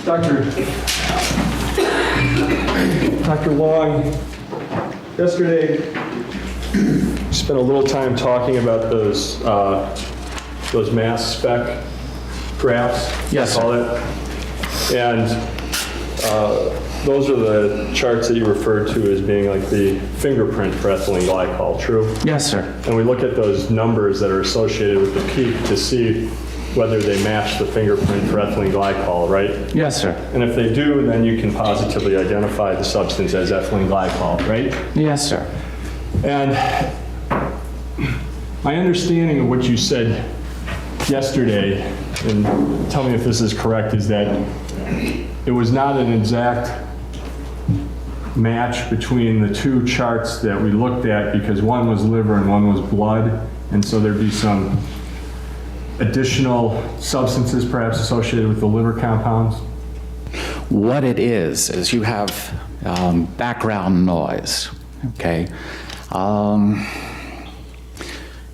Dr. Long, yesterday we spent a little time talking about those mass spec graphs. Yes, call it. And those are the charts that you referred to as being like the fingerprint for ethylene glycol, true? Yes, sir. And we look at those numbers that are associated with the peak to see whether they match the fingerprint for ethylene glycol, right? Yes, sir. And if they do, then you can positively identify the substance as ethylene glycol, right? Yes, sir. And my understanding of what you said yesterday, and tell me if this is correct, is that it was not an exact match between the two charts that we looked at because one was liver and one was blood, and so there'd be some additional substances perhaps associated with the liver compounds? What it is you have background noise, okay?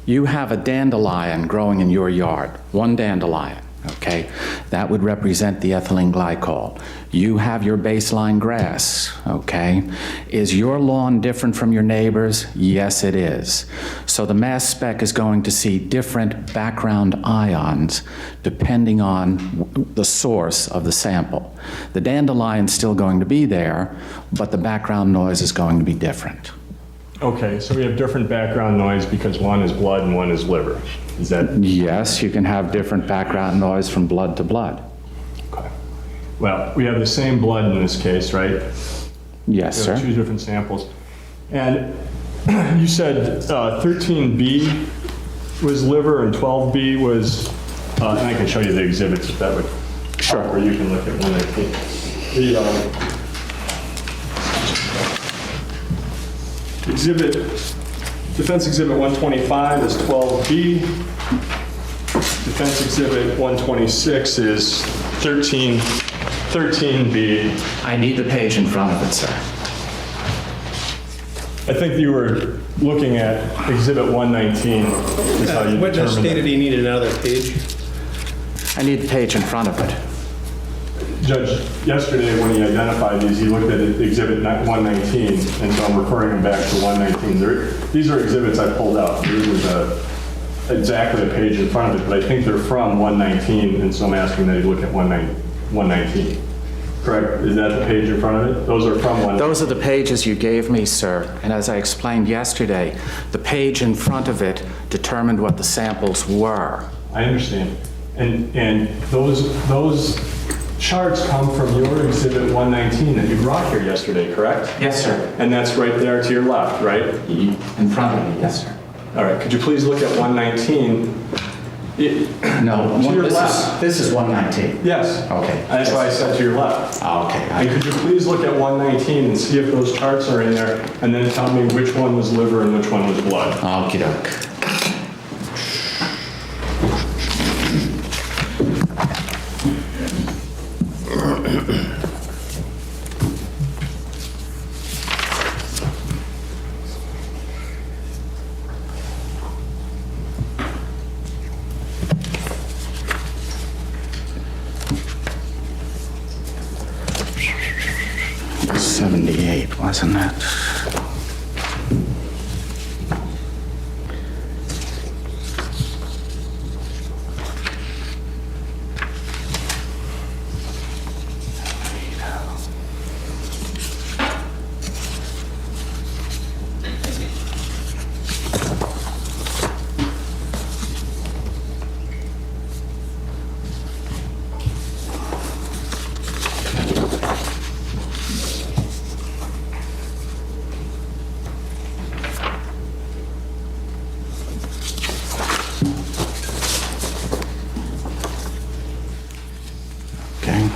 You have a dandelion growing in your yard, one dandelion, okay? That would represent the ethylene glycol. You have your baseline grass, okay? Is your lawn different from your neighbor's? Yes, it is. So the mass spec is going to see different background ions depending on the source of the sample. The dandelion's still going to be there, but the background noise is going to be different. Okay, so we have different background noise because one is blood and one is liver. Is that? Yes, you can have different background noise from blood to blood. Okay. Well, we have the same blood in this case, right? Yes, We have sir. two different samples. And you said 13B was liver and 12B was, and I can show you the exhibits if that would. Sure. Or you can look at 119. Defense Exhibit 125 is 12B. Defense Exhibit 126 is 13B. I need the page in front of it, sir. I think you were looking at Exhibit 119 is how you Witness determined stated that. he needed another page. I need the page in front of it. Judge, yesterday when he identified these, he looked at Exhibit 119, and so I'm referring him back to 119. These are exhibits I pulled out. There was exactly a page in front of it, but I think they're from 119, and so I'm asking that he look at 119. Correct? Is that the page in front of it? Those are from 119. Those are the pages you gave me, sir. And as I explained yesterday, the page in front of it determined what the samples were. I understand. And those charts come from your Exhibit 119 that you brought here yesterday, correct? Yes, sir. And that's right there to your left, right? In front of me, yes, sir. All right, could you please look at 119? No, To your left. this is 119. Yes. Okay. That's why I said to your left. Okay. And could you please look at 119 and see if those charts are in there, and then tell me which one was liver and which one was blood? Okie doke. $78, wasn't it? Okay.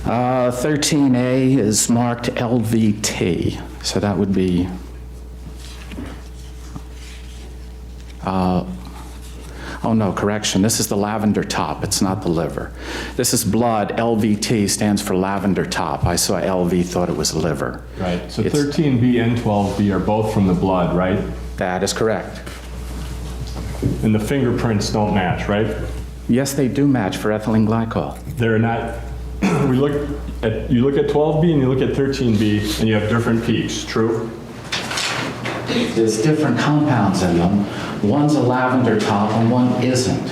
13A is marked LVT, so that would be, oh no, correction, this is the lavender top, it's not the liver. This is blood, LVT stands for lavender top. I saw LV, thought it was liver. Right, so It's- 13B and 12B are both from the blood, right? That is correct. And the fingerprints don't match, right? Yes, they do match for ethylene glycol. They're not, you look at 12B and you look at 13B, and you have different peaks, true? There's different compounds in them. One's a lavender top and one isn't.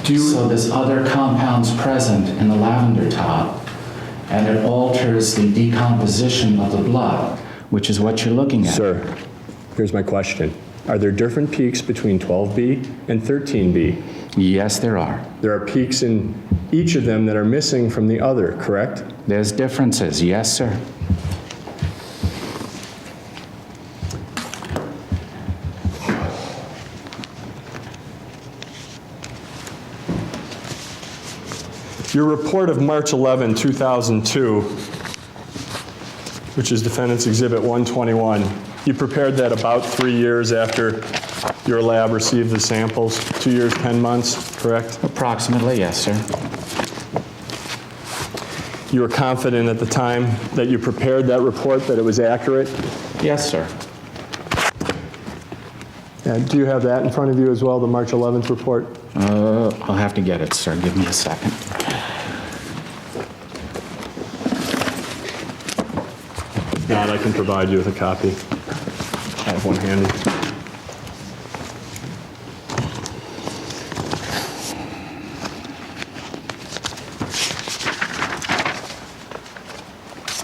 So there's other compounds present in the lavender top, and it alters the decomposition of the blood, which is what you're looking at. Sir, here's my question. Are there different peaks between 12B and 13B? Yes, there are. There are peaks in each of them that are missing from the other, correct? There's differences, yes, sir. Your report of March 11, 2002, which is Defendant's Exhibit 121, you prepared that about 3 years after your lab received the samples, 2 years, 10 months, correct? Approximately, yes, sir. You were confident at the time that you prepared that report that it was accurate? Yes, sir. And do you have that in front of you as well, the March 11th report? I'll have to get it, sir. Give me a second. If not, I can provide you with a copy. I have one handy.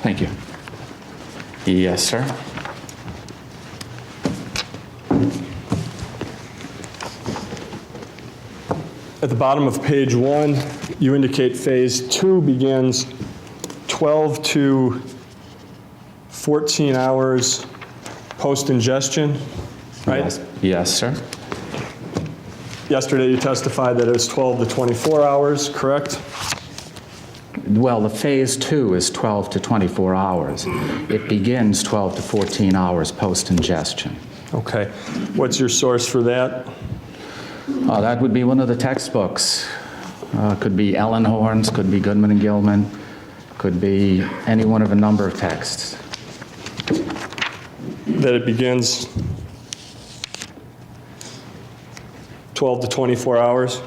Thank you. Yes, sir. At the bottom of page 1, you indicate phase 2 begins 12 to 14 hours post-ingestion, right? Yes. Yes, sir. Yesterday you testified that it was 12 to 24 hours, correct? Well, the phase 2 is 12 to 24 hours. It begins 12 to 14 hours post-ingestion. Okay. What's your source for that? That would be one of the textbooks. Could be Ellenhorn's, could be Goodman and Gilman, could be any one of a number of texts. That it begins 12 to 24 hours?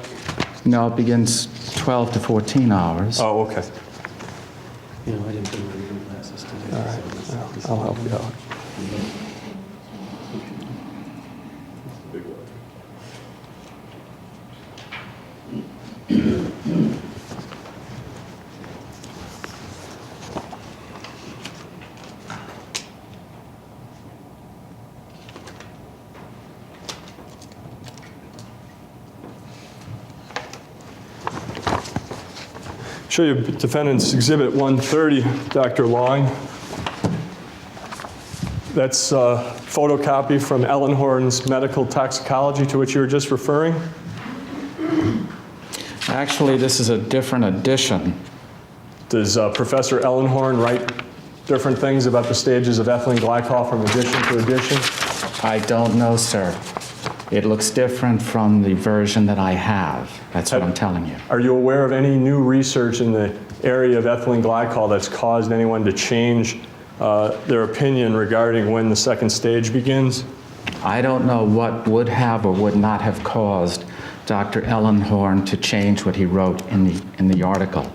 No, it begins 12 to 14 hours. Oh, okay. You know, I didn't bring my reading glasses today. All right. So I'll help you out. Show you Defendant's Exhibit 130, Dr. Long. That's a photocopy from Ellenhorn's Medical Toxicology to which you were just referring. Actually, this is a different edition. Does Professor Ellenhorn write different things about the stages of ethylene glycol from addition to addition? I don't know, sir. It looks different from the version that I have. That's what I'm telling you. Are you aware of any new research in the area of ethylene glycol that's caused anyone to change their opinion regarding when the second stage begins? I don't know what would have or would not have caused Dr. Ellenhorn to change what he wrote in the article,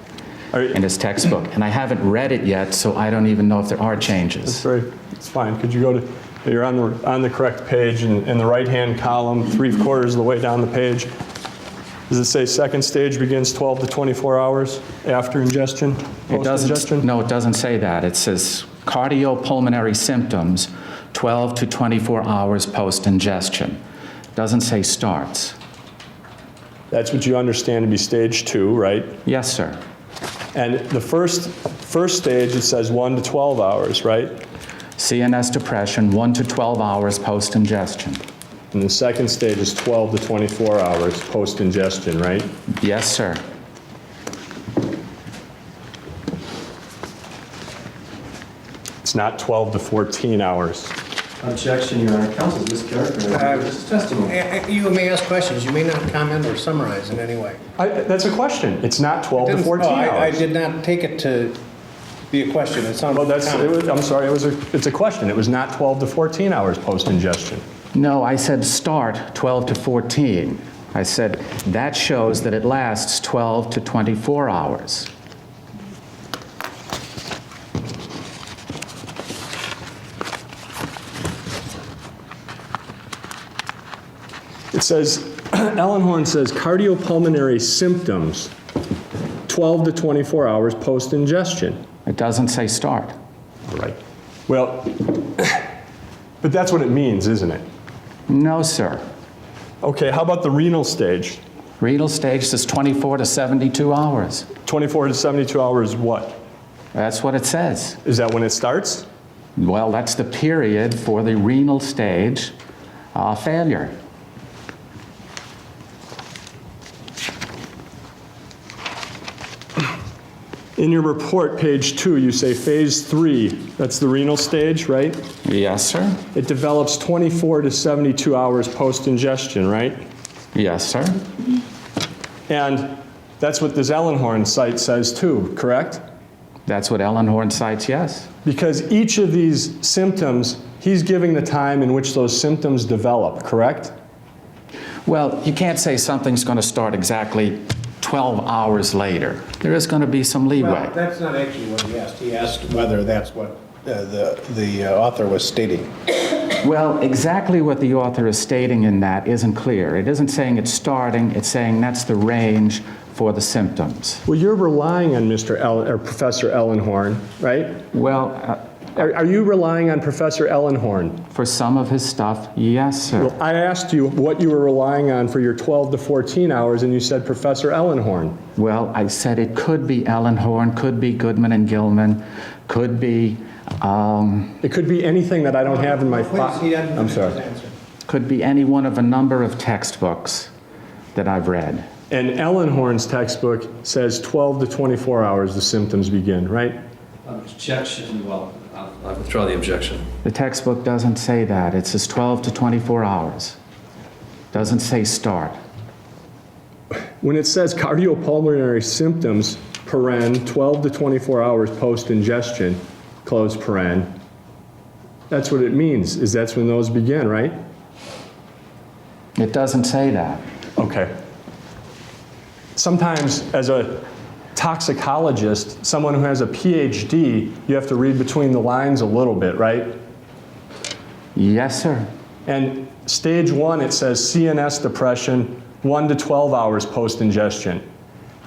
in his textbook. And I haven't read it yet, so I don't even know if there are changes. It's fine. Could you go to, you're on the correct page, in the right-hand column, 3/4 of the way down the page. Does it say second stage begins 12 to 24 hours after ingestion, It doesn't. post-ingestion? No, it doesn't say that. It says cardiopulmonary symptoms, 12 to 24 hours post-ingestion. Doesn't say starts. That's what you understand to be stage 2, right? Yes, sir. And the first stage, it says 1 to 12 hours, right? CNS depression, 1 to 12 hours post-ingestion. And the second stage is 12 to 24 hours post-ingestion, right? Yes, sir. It's not 12 to 14 hours. Objection, Your Honor. Counsel's mischaracterized this testimony. You may ask questions, you may not comment or summarize in any way. That's a question. It's not 12 to 14 hours. I did not take it to be a question, it sounded Well, like a comment. I'm sorry, it's a question. It was not 12 to 14 hours post-ingestion. No, I said start 12 to 14. I said that shows that it lasts 12 to 24 hours. It says, Ellenhorn says cardiopulmonary symptoms, 12 to 24 hours post-ingestion. It doesn't say start. Right. Well, but that's what it means, isn't it? No, sir. Okay, how about the renal stage? Renal stage says 24 to 72 hours. 24 to 72 hours what? That's what it says. Is that when it starts? Well, that's the period for the renal stage failure. In your report, page 2, you say phase 3, that's the renal stage, right? Yes, sir. It develops 24 to 72 hours post-ingestion, right? Yes, sir. And that's what this Ellenhorn site says too, correct? That's what Ellenhorn cites, yes. Because each of these symptoms, he's giving the time in which those symptoms develop, correct? Well, you can't say something's going to start exactly 12 hours later. There is going to be some leeway. Well, that's not actually what he asked. He asked whether that's what the author was stating. Well, exactly what the author is stating in that isn't clear. It isn't saying it's starting, it's saying that's the range for the symptoms. Well, you're relying on Professor Ellenhorn, right? Well, Are you relying on Professor Ellenhorn? for some of his stuff, yes, sir. Well, I asked you what you were relying on for your 12 to 14 hours, and you said Professor Ellenhorn. Well, I said it could be Ellenhorn, could be Goodman and Gilman, could be, It could be anything that I don't have in my file. I'm sorry. could be any one of a number of textbooks that I've read. And Ellenhorn's textbook says 12 to 24 hours the symptoms begin, right? Objection, well, I withdraw the objection. The textbook doesn't say that. It says 12 to 24 hours. Doesn't say start. When it says cardiopulmonary symptoms, paren, 12 to 24 hours post-ingestion, close paren, that's what it means, is that's when those begin, right? It doesn't say that. Okay. Sometimes, as a toxicologist, someone who has a PhD, you have to read between the lines a little bit, right? Yes, sir. And stage 1, it says CNS depression, 1 to 12 hours post-ingestion.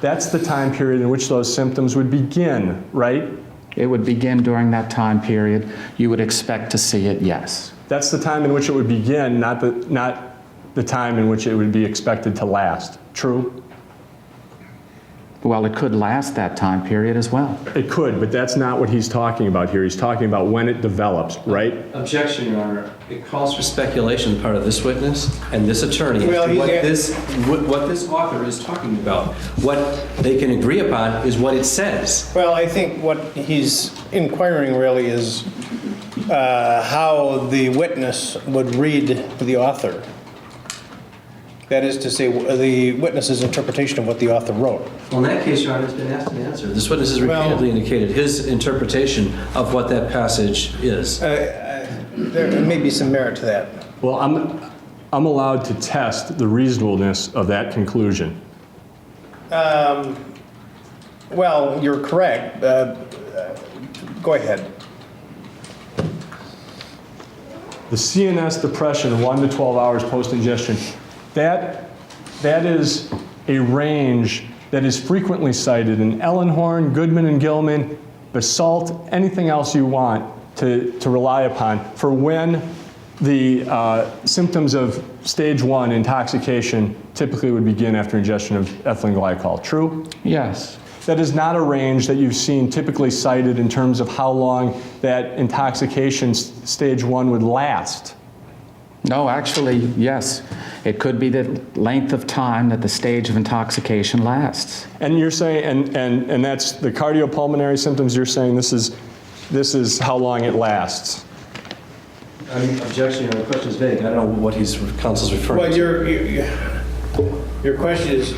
That's the time period in which those symptoms would begin, right? It would begin during that time period. You would expect to see it, yes. That's the time in which it would begin, not the time in which it would be expected to last. True? Well, it could last that time period as well. It could, but that's not what he's talking about here. He's talking about when it develops, right? Objection, Your Honor. It calls for speculation on the part of this witness and this attorney. Well, what this author is talking about. What they can agree upon is what it says. Well, I think what he's inquiring really is how the witness would read the author. That is to say, the witness's interpretation of what the author wrote. Well, in that case, Your Honor, it's been asked and answered. This witness has repeatedly indicated his interpretation of what that passage is. There may be some merit to that. Well, I'm allowed to test the reasonableness of that conclusion. Well, you're correct. Go ahead. The CNS depression, 1 to 12 hours post-ingestion, that is a range that is frequently cited in Ellenhorn, Goodman and Gilman, Basalt, anything else you want to rely upon for when the symptoms of stage 1 intoxication typically would begin after ingestion of ethylene glycol. True? Yes. That is not a range that you've seen typically cited in terms of how long that intoxication stage 1 would last. No, actually, yes. It could be the length of time that the stage of intoxication lasts. And you're saying, and that's the cardiopulmonary symptoms, you're saying this is how long it lasts. Objection, Your Honor. The question is vague. I don't know what counsel's referring Well, to. your question is,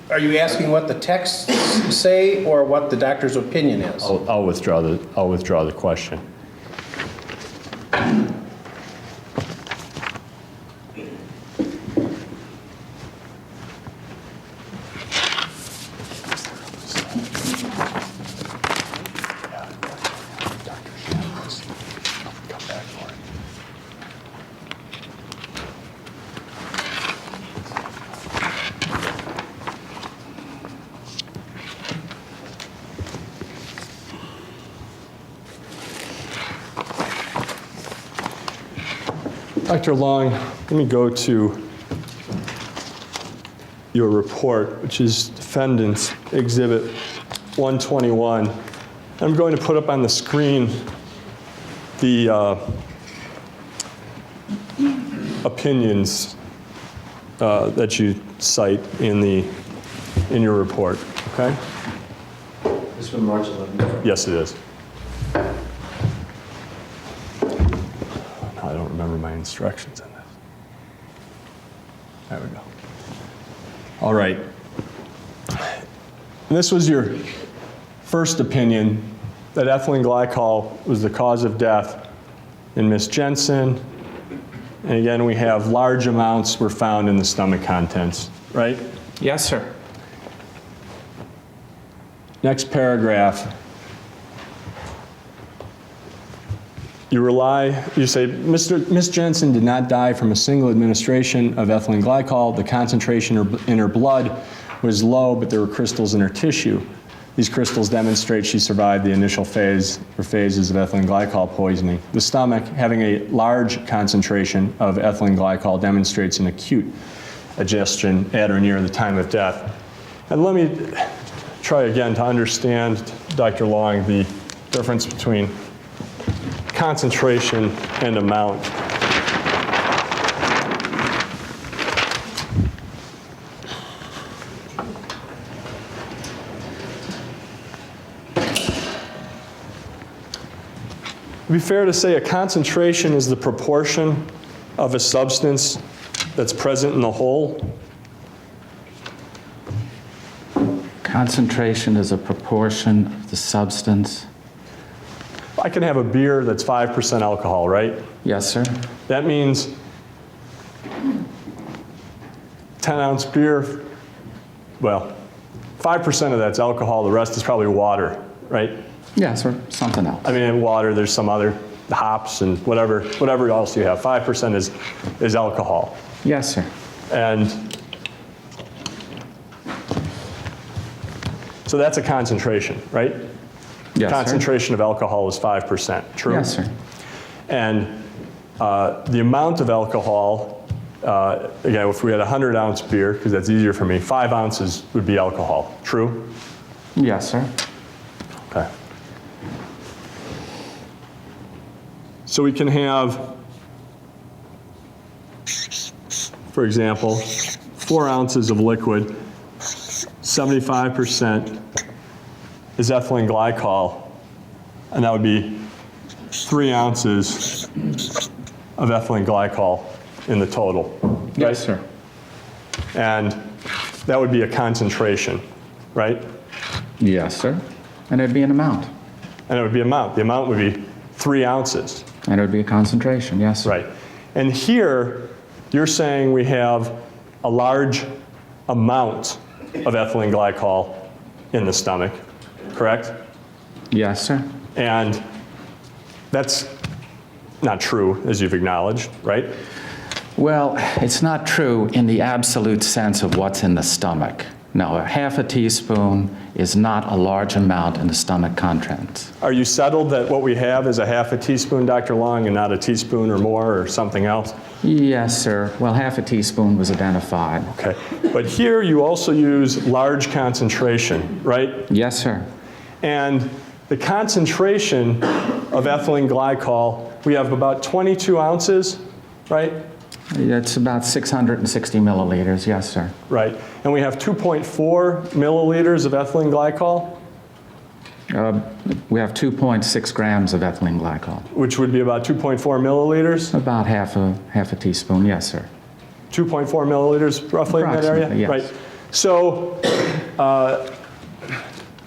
are you asking what the texts say or what the doctor's opinion is? I'll withdraw the question. Dr. Long, let me go to your report, which is Defendant's Exhibit 121. I'm going to put up on the screen the opinions that you cite in your report, okay? This from March 11th. Yes, it is. I don't remember my instructions in this. There we go. All right. And this was your first opinion, that ethylene glycol was the cause of death in Miss Jensen. And again, we have large amounts were found in the stomach contents, right? Yes, sir. Next paragraph. You say, Miss Jensen did not die from a single administration of ethylene glycol. The concentration in her blood was low, but there were crystals in her tissue. These crystals demonstrate she survived the initial phase or phases of ethylene glycol poisoning. The stomach, having a large concentration of ethylene glycol, demonstrates an acute digestion at or near the time of death. And let me try again to understand, Dr. Long, the difference between concentration and amount. It'd be fair to say a concentration is the proportion of a substance that's present in the whole. Concentration is a proportion of the substance. I can have a beer that's 5% alcohol, right? Yes, sir. That means 10-ounce beer, well, 5% of that's alcohol, the rest is probably water, right? Yes, or something else. I mean, in water, there's some other hops and whatever else you have. 5% is alcohol. Yes, sir. And so that's a concentration, right? Yes, Concentration of alcohol is 5%, true? Yes, sir. And the amount of alcohol, again, if we had a 100-ounce beer, because that's easier for me, 5 ounces would be alcohol, true? Yes, sir. Okay. So we can have, for example, 4 ounces of liquid, 75% is ethylene glycol, and that would be 3 ounces of ethylene glycol in the total. Right? Yes, sir. And that would be a concentration, right? Yes, sir. And it'd be an amount. And it would be amount. The amount would be 3 ounces. And it would be a concentration, yes, sir. Right. And here, you're saying we have a large amount of ethylene glycol in the stomach, correct? Yes, sir. And that's not true, as you've acknowledged, right? Well, it's not true in the absolute sense of what's in the stomach. No, a half a teaspoon is not a large amount in the stomach contents. Are you settled that what we have is a half a teaspoon, Dr. Long, and not a teaspoon or more or something else? Yes, sir. Well, half a teaspoon was identified. Okay. But here you also use large concentration, right? Yes, sir. And the concentration of ethylene glycol, we have about 22 ounces, right? It's about 660 milliliters, yes, sir. Right. And we have 2.4 milliliters of ethylene glycol, We have 2.6 grams of ethylene glycol. which would be about 2.4 milliliters. About half a teaspoon, yes, sir. 2.4 milliliters roughly in that area? Approximately, yes. Right. So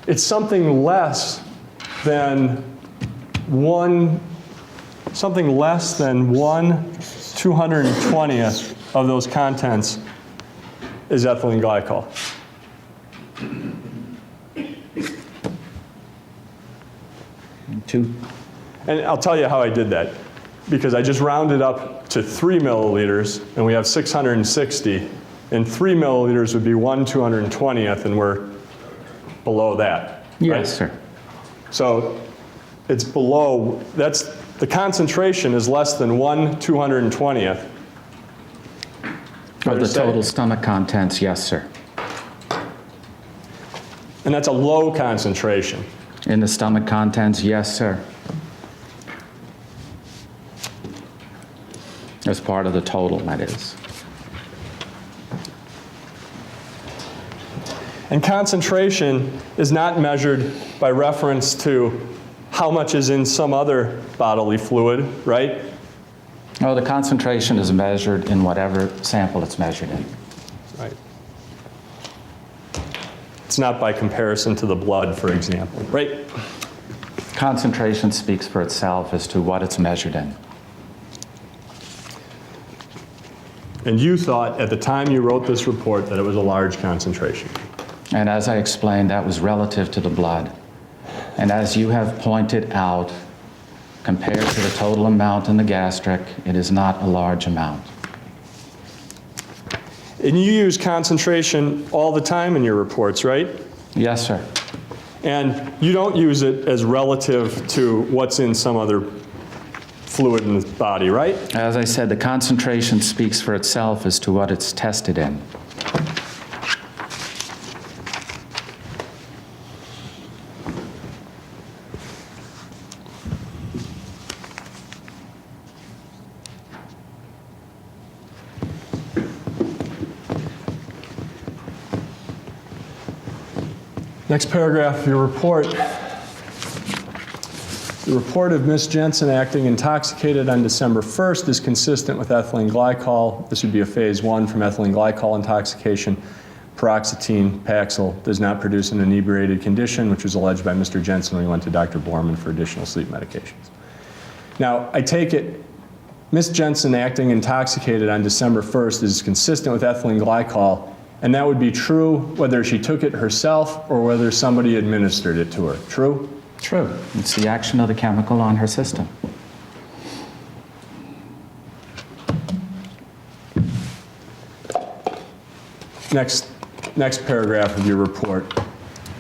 it's something less than one 220th of those contents is ethylene glycol. And I'll tell you how I did that. Because I just rounded up to 3 milliliters, and we have 660, and 3 milliliters would be 1/220th, and we're below that. Yes, right? sir. So it's below, that's the concentration is less than 1/220th. Of the Say? total stomach contents, yes, sir. And that's a low concentration. In the stomach contents, yes, sir. As part of the total, that is. And concentration is not measured by reference to how much is in some other bodily fluid, right? Oh, the concentration is measured in whatever sample it's measured in. Right. It's not by comparison to the blood, for example, right? Concentration speaks for itself as to what it's measured in. And you thought at the time you wrote this report that it was a large concentration. And as I explained, that was relative to the blood. And as you have pointed out, compared to the total amount in the gastric, it is not a large amount. And you use concentration all the time in your reports, right? Yes, sir. And you don't use it as relative to what's in some other fluid in the body, right? As I said, the concentration speaks for itself as to what it's tested in. Next paragraph of your report. The report of Ms. Jensen acting intoxicated on December 1st is consistent with ethylene glycol. This would be a phase 1 from ethylene glycol intoxication. Paroxetine, Paxil, does not produce an inebriated condition, which was alleged by Mr. Jensen when he went to Dr. Borman for additional sleep medications. Now, I take it Ms. Jensen acting intoxicated on December 1st is consistent with ethylene glycol, and that would be true whether she took it herself or whether somebody administered it to her. True? True. It's the action of the chemical on her system. Next paragraph of your report.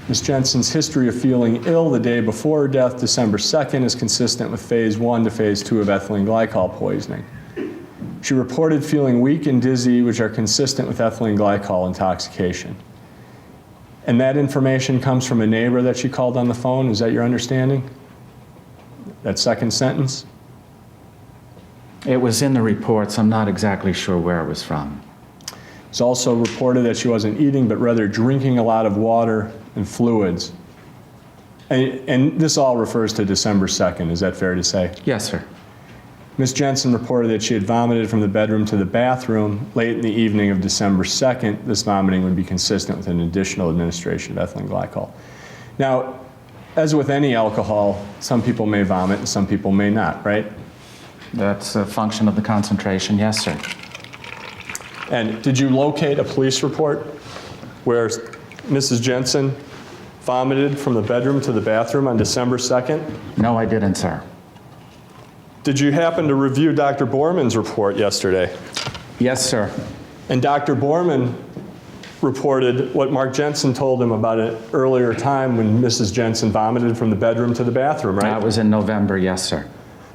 Ms. Jensen's history of feeling ill the day before her death, December 2nd, is consistent with phase 1 to phase 2 of ethylene glycol poisoning. She reported feeling weak and dizzy, which are consistent with ethylene glycol intoxication. And that information comes from a neighbor that she called on the phone. Is that your understanding? That second sentence? It was in the reports. I'm not exactly sure where it was from. It's also reported that she wasn't eating, but rather drinking a lot of water and fluids. And this all refers to December 2nd. Is that fair to say? Yes, sir. Ms. Jensen reported that she had vomited from the bedroom to the bathroom late in the evening of December 2nd. This vomiting would be consistent with an additional administration of ethylene glycol. Now, as with any alcohol, some people may vomit and some people may not, right? That's a function of the concentration, yes, sir. And did you locate a police report where Mrs. Jensen vomited from the bedroom to the bathroom on December 2nd? No, I didn't, sir. Did you happen to review Dr. Borman's report yesterday? Yes, sir. And Dr. Borman reported what Mark Jensen told him about an earlier time when Mrs. Jensen vomited from the bedroom to the bathroom, right? That was in November, yes, sir.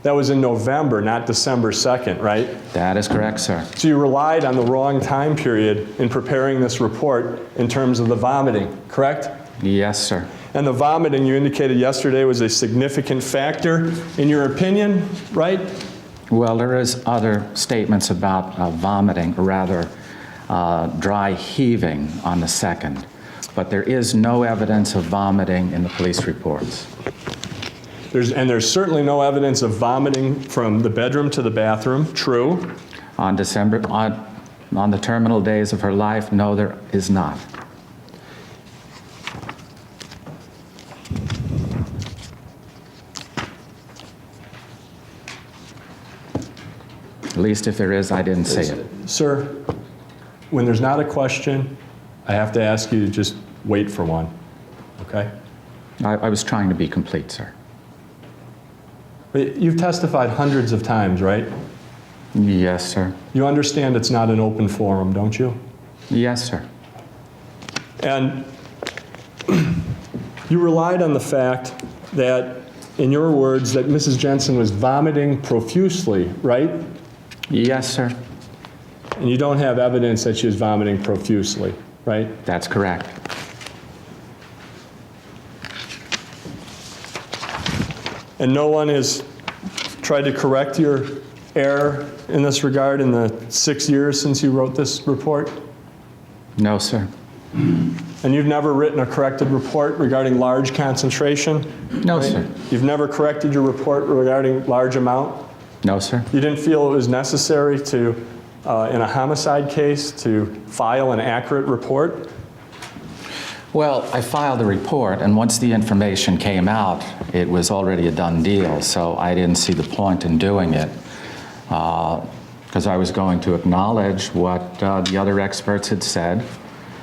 That was in November, not December 2nd, right? That is correct, sir. So you relied on the wrong time period in preparing this report in terms of the vomiting, correct? Yes, sir. And the vomiting you indicated yesterday was a significant factor in your opinion, right? Well, there is other statements about vomiting, or rather dry heaving on the 2nd, but there is no evidence of vomiting in the police reports. There's certainly no evidence of vomiting from the bedroom to the bathroom, true? On the terminal days of her life, no, there is not. At least if there is, I didn't say it. Sir, when there's not a question, I have to ask you to just wait for one, okay? I was trying to be complete, sir. But you've testified hundreds of times, right? Yes, sir. You understand it's not an open forum, don't you? Yes, sir. And you relied on the fact that in your words, that Mrs. Jensen was vomiting profusely, right? Yes, sir. And you don't have evidence that she was vomiting profusely, right? That's correct. And no one has tried to correct your error in this regard in the 6 years since you wrote this report? No, sir. And you've never written a corrected report regarding large concentration? No, right? sir. You've never corrected your report regarding large amount? No, sir. You didn't feel it was necessary to, in a homicide case, to file an accurate report? Well, I filed a report, and once the information came out, it was already a done deal, so I didn't see the point in doing it, because I was going to acknowledge what the other experts had said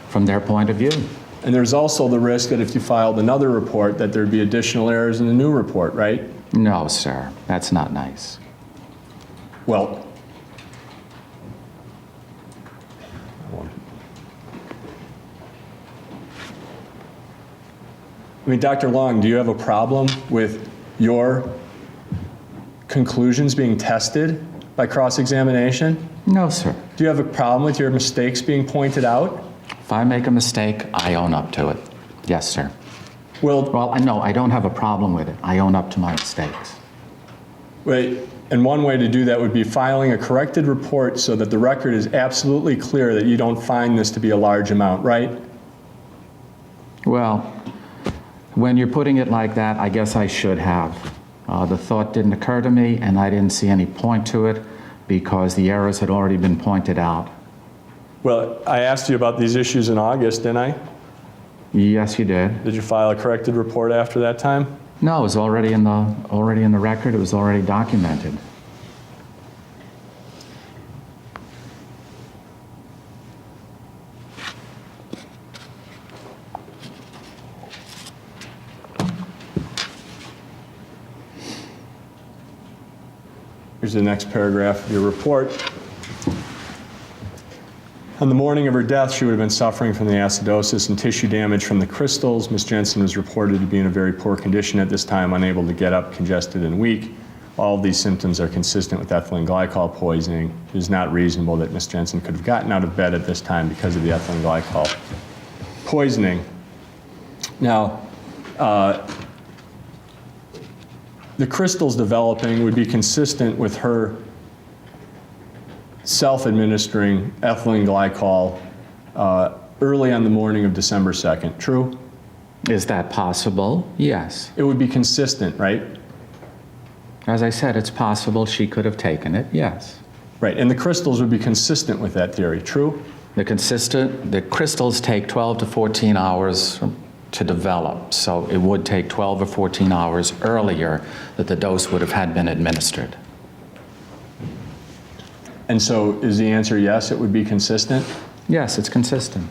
from their point of view. And there's also the risk that if you filed another report, that there'd be additional errors in the new report, right? No, sir. That's not nice. Well, I mean, Dr. Long, do you have a problem with your conclusions being tested by cross-examination? No, sir. Do you have a problem with your mistakes being pointed out? If I make a mistake, I own up to it. Yes, sir. Well, Well, no, I don't have a problem with it. I own up to my mistakes. wait, and one way to do that would be filing a corrected report so that the record is absolutely clear that you don't find this to be a large amount, right? Well, when you're putting it like that, I guess I should have. The thought didn't occur to me, and I didn't see any point to it because the errors had already been pointed out. Well, I asked you about these issues in August, didn't I? Yes, you did. Did you file a corrected report after that time? No, it was already in the record. It was already documented. Here's the next paragraph of your report. On the morning of her death, she would have been suffering from the acidosis and tissue damage from the crystals. Ms. Jensen was reported to be in a very poor condition at this time, unable to get up, congested, and weak. All of these symptoms are consistent with ethylene glycol poisoning. It is not reasonable that Ms. Jensen could have gotten out of bed at this time because of the ethylene glycol poisoning. Now, the crystals developing would be consistent with her self-administering ethylene glycol early on the morning of December 2nd. True? Is that possible? Yes. It would be consistent, right? As I said, it's possible she could have taken it. Yes. Right, and the crystals would be consistent with that theory. True? The crystals take 12 to 14 hours to develop, so it would take 12 or 14 hours earlier that the dose would have had been administered. And so is the answer yes, it would be consistent? Yes, it's consistent.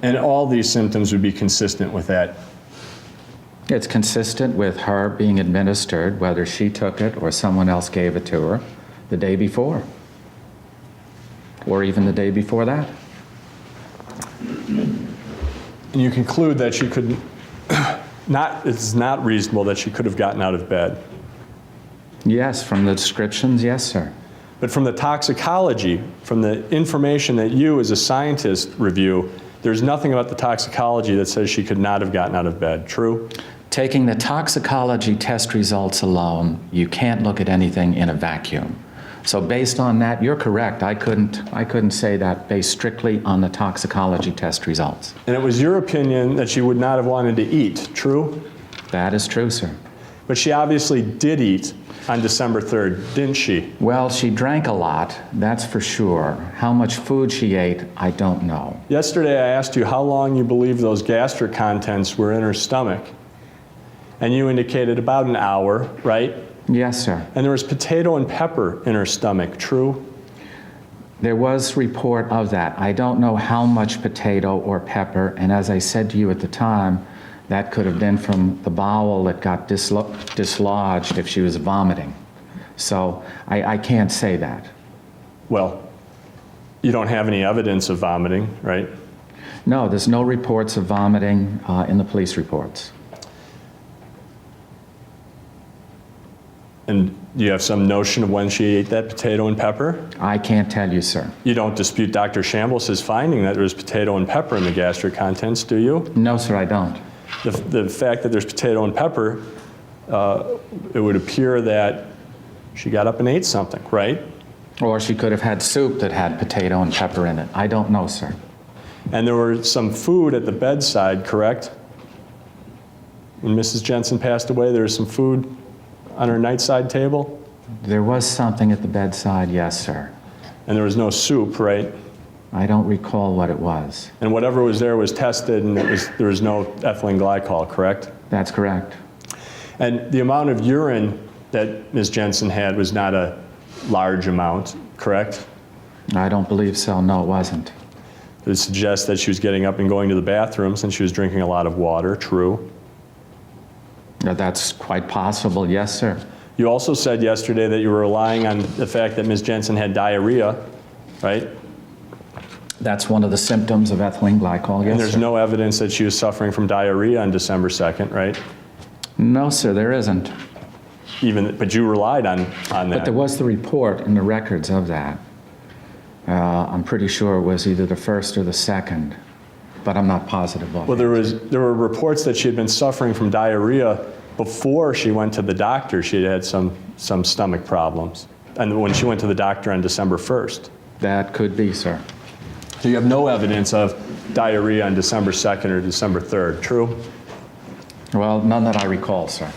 And all these symptoms would be consistent with that? It's consistent with her being administered, whether she took it or someone else gave it to her, the day before, or even the day before that. And you conclude that she could it's not reasonable that she could have gotten out of bed. Yes, from the descriptions, yes, sir. But from the toxicology, from the information that you as a scientist review, there's nothing about the toxicology that says she could not have gotten out of bed. True? Taking the toxicology test results alone, you can't look at anything in a vacuum. So based on that, you're correct. I couldn't say that based strictly on the toxicology test results. And it was your opinion that she would not have wanted to eat. True? That is true, sir. But she obviously did eat on December 3rd, didn't she? Well, she drank a lot, that's for sure. How much food she ate, I don't know. Yesterday I asked you how long you believe those gastric contents were in her stomach. And you indicated about an hour, right? Yes, sir. And there was potato and pepper in her stomach, true? There was report of that. I don't know how much potato or pepper, and as I said to you at the time, that could have been from the bowel that got dislodged if she was vomiting. So I can't say that. Well, you don't have any evidence of vomiting, right? No, there's no reports of vomiting in the police reports. Do you have some notion of when she ate that potato and pepper? I can't tell you, sir. You don't dispute Dr. Shambles' finding that there was potato and pepper in the gastric contents, do you? No, sir, I don't. The fact that there's potato and pepper, it would appear that she got up and ate something, right? Or she could have had soup that had potato and pepper in it. I don't know, sir. And there was some food at the bedside, correct? When Mrs. Jensen passed away, there was some food on her nightside table? There was something at the bedside, yes, sir. And there was no soup, right? I don't recall what it was. And whatever was there was tested, and there was no ethylene glycol, correct? That's correct. And the amount of urine that Ms. Jensen had was not a large amount, correct? I don't believe so. No, it wasn't. It suggests that she was getting up and going to the bathroom since she was drinking a lot of water, true? That's quite possible, yes, sir. You also said yesterday that you were relying on the fact that Ms. Jensen had diarrhea, right? That's one of the symptoms of ethylene glycol, yes, And there's sir. no evidence that she was suffering from diarrhea on December 2nd, right? No, sir, there isn't. But you relied on that. But there was the report in the records of that. I'm pretty sure it was either the first or the second, but I'm not positive of Well, it. there were reports that she had been suffering from diarrhea before she went to the doctor. She had some stomach problems, and when she went to the doctor on December 1st. That could be, sir. So you have no evidence of diarrhea on December 2nd or December 3rd, true? Well, none that I recall, sir.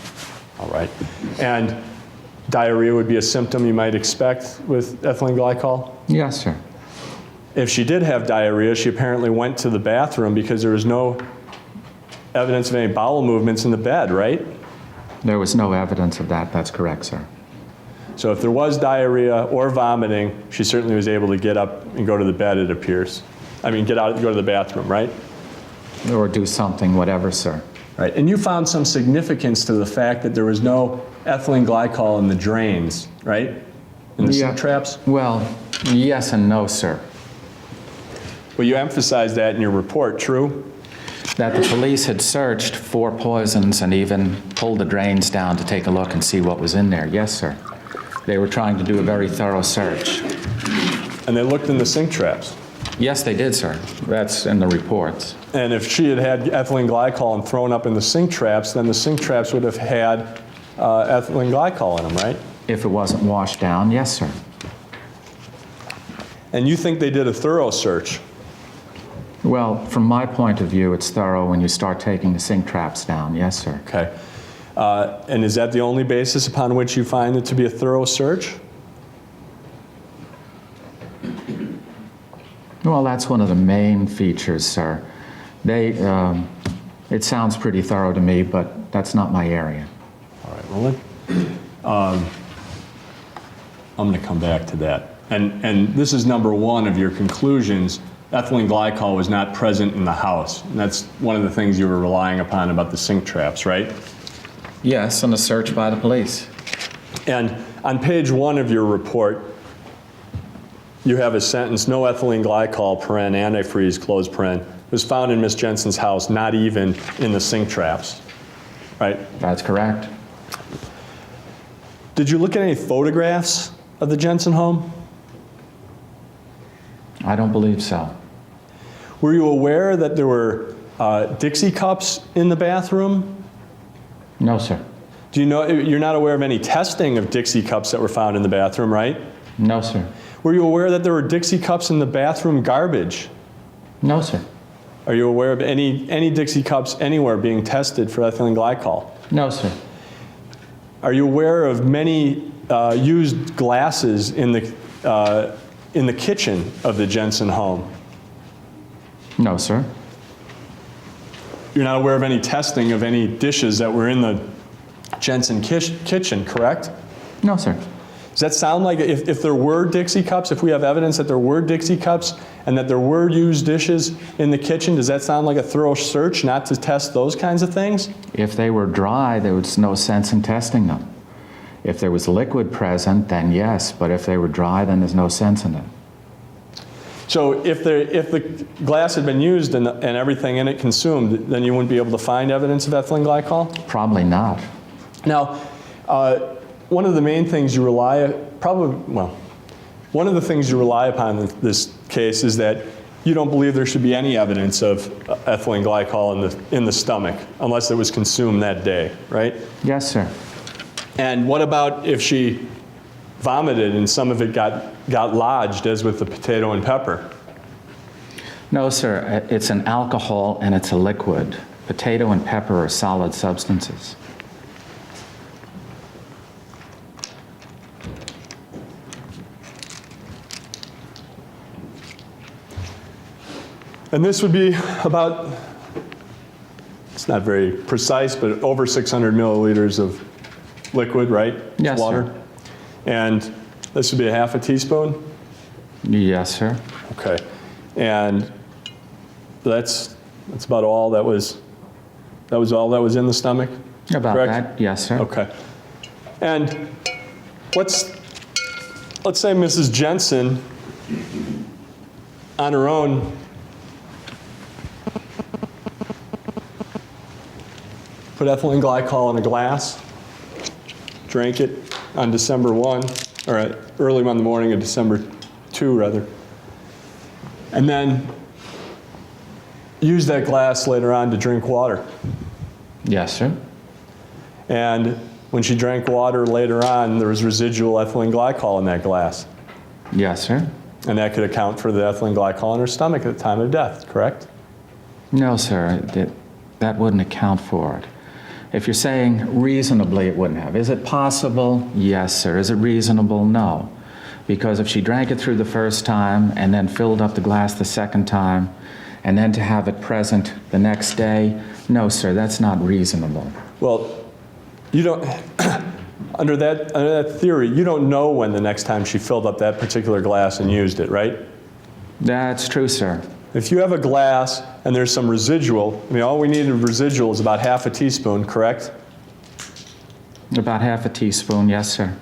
All right. And diarrhea would be a symptom you might expect with ethylene glycol? Yes, sir. If she did have diarrhea, she apparently went to the bathroom because there was no evidence of any bowel movements in the bed, right? There was no evidence of that. That's correct, sir. So if there was diarrhea or vomiting, she certainly was able to get up and go to the bed, it appears. I mean, get out and go to the bathroom, right? Or do something, whatever, sir. Right. And you found some significance to the fact that there was no ethylene glycol in the drains, right? In the sink traps? Well, yes and no, sir. Well, you emphasized that in your report, true? That the police had searched for poisons and even pulled the drains down to take a look and see what was in there. Yes, sir. They were trying to do a very thorough search. And they looked in the sink traps. Yes, they did, sir. That's in the reports. And if she had had ethylene glycol and thrown up in the sink traps, then the sink traps would have had ethylene glycol in them, right? If it wasn't washed down, yes, sir. And you think they did a thorough search? Well, from my point of view, it's thorough when you start taking the sink traps down. Yes, sir. Okay. And is that the only basis upon which you find it to be a thorough search? Well, that's one of the main features, sir. It sounds pretty thorough to me, but that's not my area. All right, well, I'm going to come back to that. And this is number one of your conclusions. Ethylene glycol was not present in the house. And that's one of the things you were relying upon about the sink traps, right? Yes, on a search by the police. And on page 1 of your report, you have a sentence, no ethylene glycol, paren, antifreeze, close paren, was found in Ms. Jensen's house, not even in the sink traps, right? That's correct. Did you look at any photographs of the Jensen home? I don't believe so. Were you aware that there were Dixie cups in the bathroom? No, sir. Do you know, you're not aware of any testing of Dixie cups that were found in the bathroom, right? No, sir. Were you aware that there were Dixie cups in the bathroom garbage? No, sir. Are you aware of any Dixie cups anywhere being tested for ethylene glycol? No, sir. Are you aware of many used glasses in the kitchen of the Jensen home? No, sir. You're not aware of any testing of any dishes that were in the Jensen kitchen, correct? No, sir. Does that sound like if there were Dixie cups, if we have evidence that there were Dixie cups and that there were used dishes in the kitchen, does that sound like a thorough search not to test those kinds of things? If they were dry, there was no sense in testing them. If there was liquid present, then yes, but if they were dry, then there's no sense in it. So if the glass had been used and everything in it consumed, then you wouldn't be able to find evidence of ethylene glycol? Probably not. Now, one of the main things you one of the things you rely upon in this case is that you don't believe there should be any evidence of ethylene glycol in the stomach unless it was consumed that day, right? Yes, sir. And what about if she vomited and some of it got lodged, as with the potato and pepper? No, sir. It's an alcohol and it's a liquid. Potato and pepper are solid substances. And this would be about, it's not very precise, but over 600 milliliters of liquid, right? Yes, water. sir. And this would be a half a teaspoon? Yes, sir. Okay. And that's about all that was all that was in the stomach? About correct? that, yes, sir. Okay. And let's say Mrs. Jensen, on her own, put ethylene glycol in a glass, drank it on December 1, or early on the morning of December 2, rather, and then used that glass later on to drink water. Yes, sir. And when she drank water later on, there was residual ethylene glycol in that glass. Yes, sir. And that could account for the ethylene glycol in her stomach at the time of death, correct? No, sir. That wouldn't account for it. If you're saying reasonably it wouldn't have. Is it possible? Yes, sir. Is it reasonable? No. Because if she drank it through the first time and then filled up the glass the second time, and then to have it present the next day, no, sir, that's not reasonable. Well, you don't, under that theory, you don't know when the next time she filled up that particular glass and used it, right? That's true, sir. If you have a glass and there's some residual, I mean, all we need of residual is about half a teaspoon, correct? About half a teaspoon, yes, sir.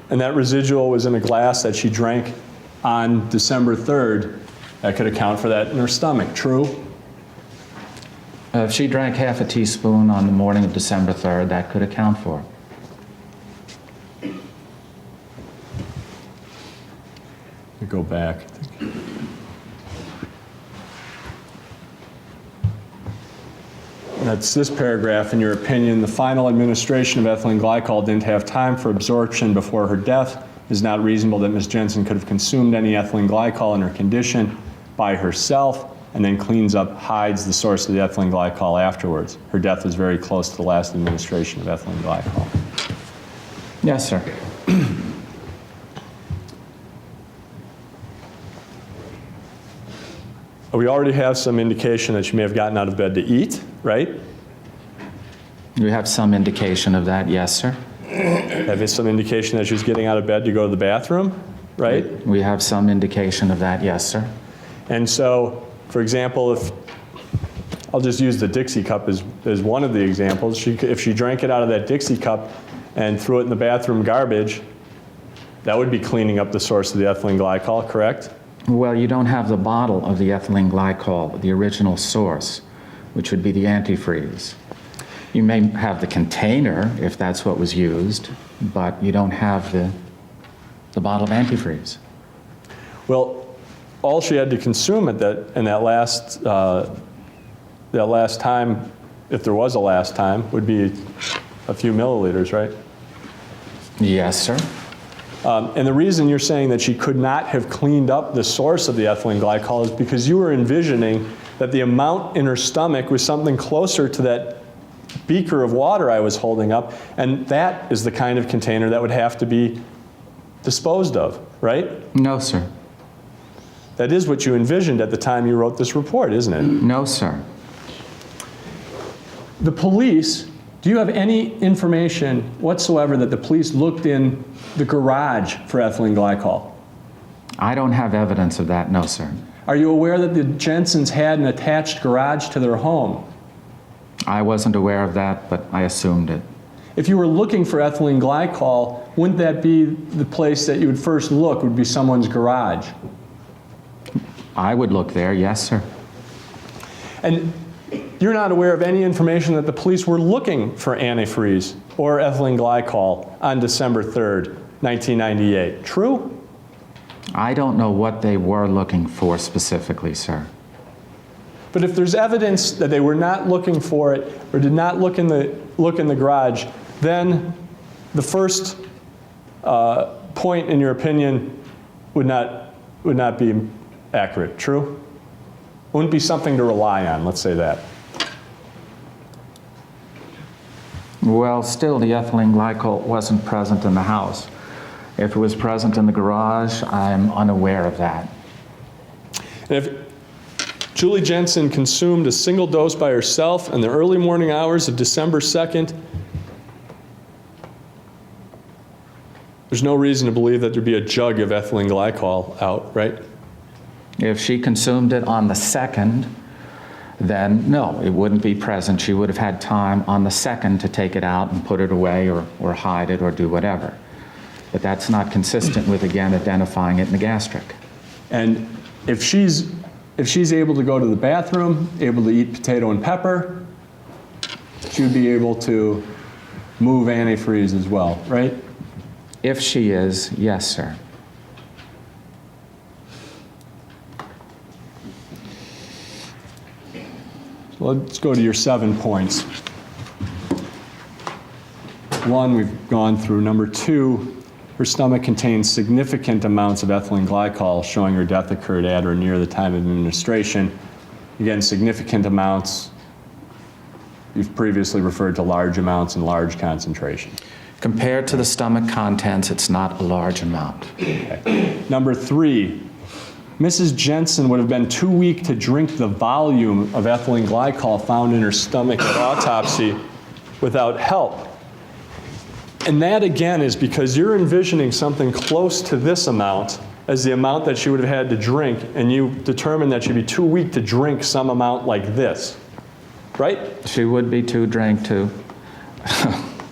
And that residual was in a glass that she drank on December 3rd. That could account for that in her stomach, true? If she drank half a teaspoon on the morning of December 3rd, that could account for it. Let me go back. That's this paragraph. In your opinion, the final administration of ethylene glycol didn't have time for absorption before her death. It is not reasonable that Ms. Jensen could have consumed any ethylene glycol in her condition by herself and then cleans up, hides the source of the ethylene glycol afterwards. Her death was very close to the last administration of ethylene glycol. Yes, sir. We already have some indication that she may have gotten out of bed to eat, right? We have some indication of that, yes, sir. Have some indication that she was getting out of bed to go to the bathroom, right? We have some indication of that, yes, sir. And so, for example, if I'll just use the Dixie cup as one of the examples. If she drank it out of that Dixie cup and threw it in the bathroom garbage, that would be cleaning up the source of the ethylene glycol, correct? Well, you don't have the bottle of the ethylene glycol, the original source, which would be the antifreeze. You may have the container, if that's what was used, but you don't have the bottle of antifreeze. Well, all she had to consume in that last time, if there was a last time, would be a few milliliters, right? Yes, sir. And the reason you're saying that she could not have cleaned up the source of the ethylene glycol is because you were envisioning that the amount in her stomach was something closer to that beaker of water I was holding up, and that is the kind of container that would have to be disposed of, right? No, sir. That is what you envisioned at the time you wrote this report, isn't it? No, sir. The police, do you have any information whatsoever that the police looked in the garage for ethylene glycol? I don't have evidence of that, no, sir. Are you aware that the Jensens had an attached garage to their home? I wasn't aware of that, but I assumed it. If you were looking for ethylene glycol, wouldn't that be the place that you would first look, would be someone's garage? I would look there, yes, sir. And you're not aware of any information that the police were looking for antifreeze or ethylene glycol on December 3rd, 1998. True? I don't know what they were looking for specifically, sir. But if there's evidence that they were not looking for it or did not look in the garage, then the first point in your opinion would not be accurate. True? Wouldn't be something to rely on, let's say that. Well, still, the ethylene glycol wasn't present in the house. If it was present in the garage, I'm unaware of that. And if Julie Jensen consumed a single dose by herself in the early morning hours of December 2nd, there's no reason to believe that there'd be a jug of ethylene glycol out, right? If she consumed it on the 2nd, then no, it wouldn't be present. She would have had time on the 2nd to take it out and put it away or hide it or do whatever. But that's not consistent with, again, identifying it in the gastric. And if she's able to go to the bathroom, able to eat potato and pepper, she would be able to move antifreeze as well, right? If she is, yes, sir. Let's go to your 7 points. 1, we've gone through. Number 2, her stomach contains significant amounts of ethylene glycol, showing her death occurred at or near the time of administration. Again, significant amounts. You've previously referred to large amounts and large concentration. Compared to the stomach contents, it's not a large amount. Okay. Number 3, Mrs. Jensen would have been too weak to drink the volume of ethylene glycol found in her stomach at autopsy without help. And that, again, is because you're envisioning something close to this amount as the amount that she would have had to drink, and you determined that she'd be too weak to drink some amount like this, right? She would be too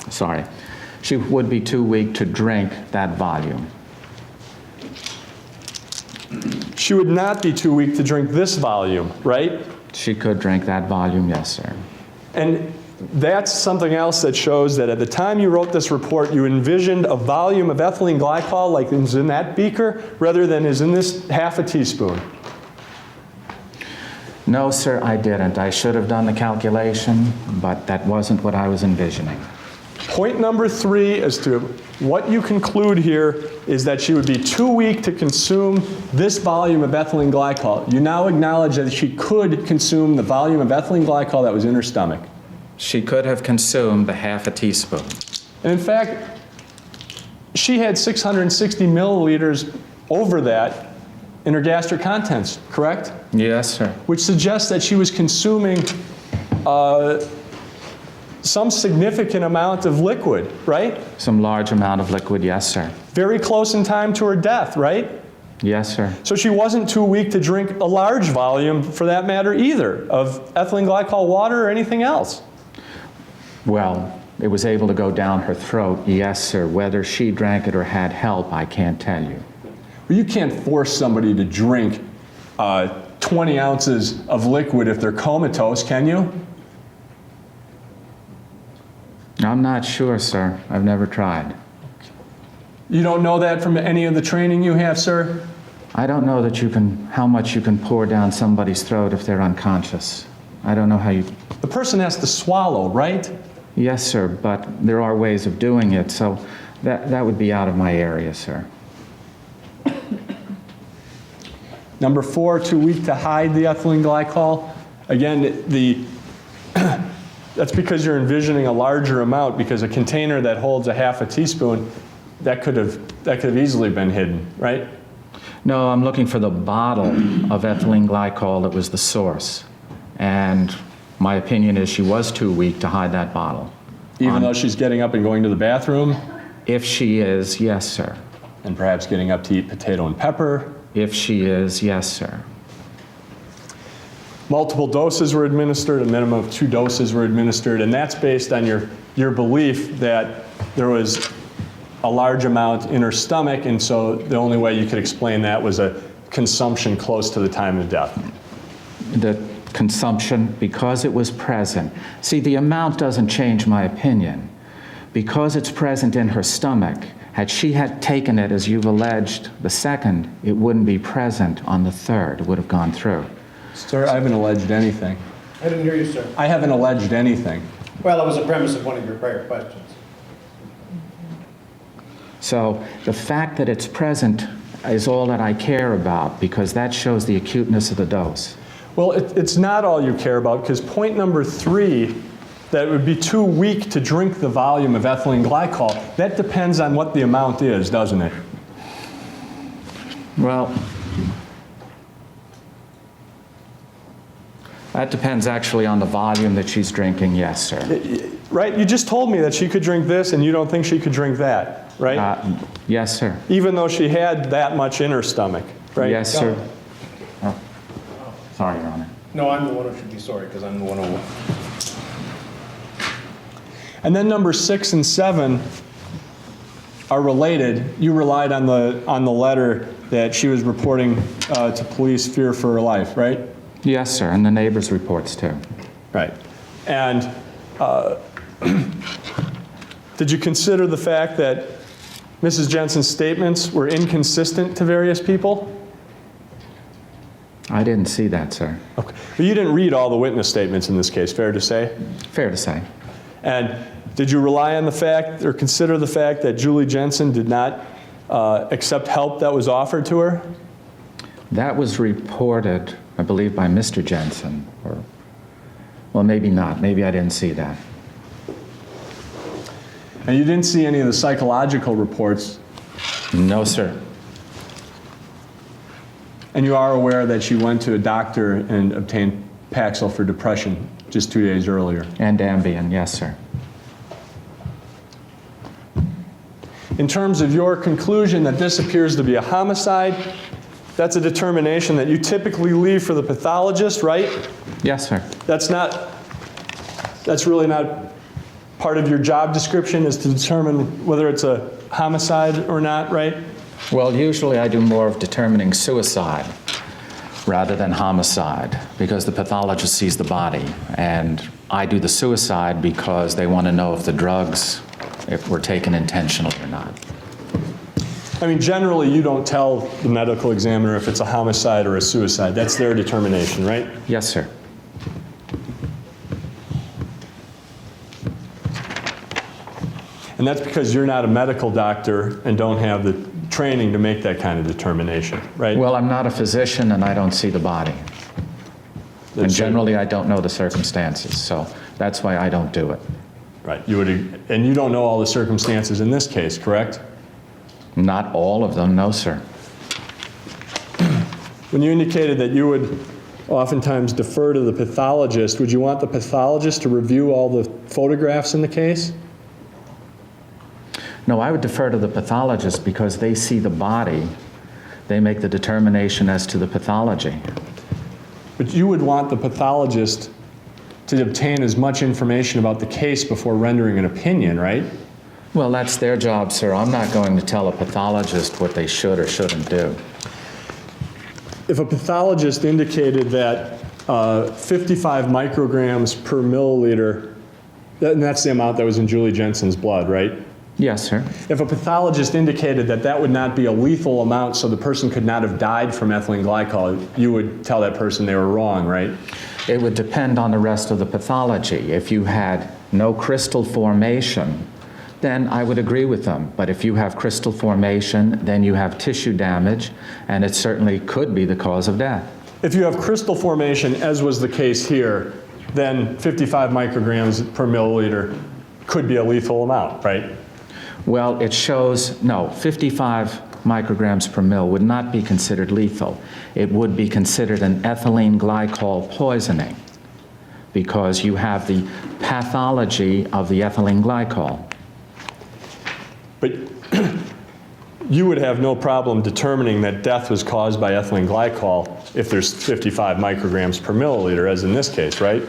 sorry. She would be too weak to drink that volume. She would not be too weak to drink this volume, right? She could drink that volume, yes, sir. And that's something else that shows that at the time you wrote this report, you envisioned a volume of ethylene glycol like is in that beaker rather than is in this half a teaspoon. No, sir, I didn't. I should have done the calculation, but that wasn't what I was envisioning. Point number 3 as to what you conclude here is that she would be too weak to consume this volume of ethylene glycol. You now acknowledge that she could consume the volume of ethylene glycol that was in her stomach. She could have consumed the half a teaspoon. And in fact, she had 660 milliliters over that in her gastric contents, correct? Yes, sir. Which suggests that she was consuming some significant amount of liquid, right? Some large amount of liquid, yes, sir. Very close in time to her death, right? Yes, sir. So she wasn't too weak to drink a large volume, for that matter, either, of ethylene glycol water or anything else. Well, it was able to go down her throat, yes, sir. Whether she drank it or had help, I can't tell you. Well, you can't force somebody to drink 20 ounces of liquid if they're comatose, can you? I'm not sure, sir. I've never tried. You don't know that from any of the training you have, sir? I don't know that how much you can pour down somebody's throat if they're unconscious. I don't know how you... The person has to swallow, right? Yes, sir, but there are ways of doing it, so that would be out of my area, sir. Number 4, too weak to hide the ethylene glycol. Again, that's because you're envisioning a larger amount, because a container that holds a half a teaspoon, that could have easily been hidden, right? No, I'm looking for the bottle of ethylene glycol that was the source. And my opinion is she was too weak to hide that bottle. Even though she's getting up and going to the bathroom? If she is, yes, sir. And perhaps getting up to eat potato and pepper? If she is, yes, sir. Multiple doses were administered, a minimum of 2 doses were administered, and that's based on your belief that there was a large amount in her stomach, and so the only way you could explain that was a consumption close to the time of death. consumption, because it was present. See, the amount doesn't change my opinion. Because it's present in her stomach, had she had taken it, as you've alleged, the second, it wouldn't be present on the third. It would have gone through. Sir, I haven't alleged anything. I didn't hear you, sir. I haven't alleged anything. Well, it was the premise of one of your prior questions. So the fact that it's present is all that I care about, because that shows the acuteness of the dose. Well, it's not all you care about, because point number 3, that it would be too weak to drink the volume of ethylene glycol, that depends on what the amount is, doesn't it? Well, that depends actually on the volume that she's drinking, yes, sir. Right? You just told me that she could drink this and you don't think she could drink that, right? Yes, sir. Even though she had that much in her stomach, right? Yes, sir. Oh, sorry, Your Honor. No, I'm the one who should be sorry, because I'm the one who... And then number 6 and 7 are related. You relied on the letter that she was reporting to police fear for her life, right? Yes, sir, and the neighbors' reports too. Right. And did you consider the fact that Mrs. Jensen's statements were inconsistent to various people? I didn't see that, sir. Okay. But you didn't read all the witness statements in this case, fair to say? Fair to say. And did you rely on the fact or consider the fact that Julie Jensen did not accept help that was offered to her? That was reported, I believe, by Mr. Jensen, or, well, maybe not. Maybe I didn't see that. And you didn't see any of the psychological reports? No, sir. And you are aware that she went to a doctor and obtained Paxil for depression just 2 days earlier? And Ambien, yes, sir. In terms of your conclusion that this appears to be a homicide, that's a determination that you typically leave for the pathologist, right? Yes, sir. That's really not part of your job description, is to determine whether it's a homicide or not, right? Well, usually I do more of determining suicide rather than homicide, because the pathologist sees the body, and I do the suicide because they want to know if the drugs were taken intentionally or not. I mean, generally, you don't tell the medical examiner if it's a homicide or a suicide. That's their determination, right? Yes, sir. And that's because you're not a medical doctor and don't have the training to make that kind of determination, right? Well, I'm not a physician, and I don't see the body. And That's generally, I don't know the circumstances, so that's why I don't do it. right. And you don't know all the circumstances in this case, correct? Not all of them, no, sir. When you indicated that you would oftentimes defer to the pathologist, would you want the pathologist to review all the photographs in the case? No, I would defer to the pathologist because they see the body. They make the determination as to the pathology. But you would want the pathologist to obtain as much information about the case before rendering an opinion, right? Well, that's their job, sir. I'm not going to tell a pathologist what they should or shouldn't do. If a pathologist indicated that 55 micrograms per milliliter, and that's the amount that was in Julie Jensen's blood, right? Yes, sir. If a pathologist indicated that that would not be a lethal amount so the person could not have died from ethylene glycol, you would tell that person they were wrong, right? It would depend on the rest of the pathology. If you had no crystal formation, then I would agree with them. But if you have crystal formation, then you have tissue damage, and it certainly could be the cause of death. If you have crystal formation, as was the case here, then 55 micrograms per milliliter could be a lethal amount, right? Well, it shows, no, 55 micrograms per mil would not be considered lethal. It would be considered an ethylene glycol poisoning because you have the pathology of the ethylene glycol. But you would have no problem determining that death was caused by ethylene glycol if there's 55 micrograms per milliliter, as in this case, right?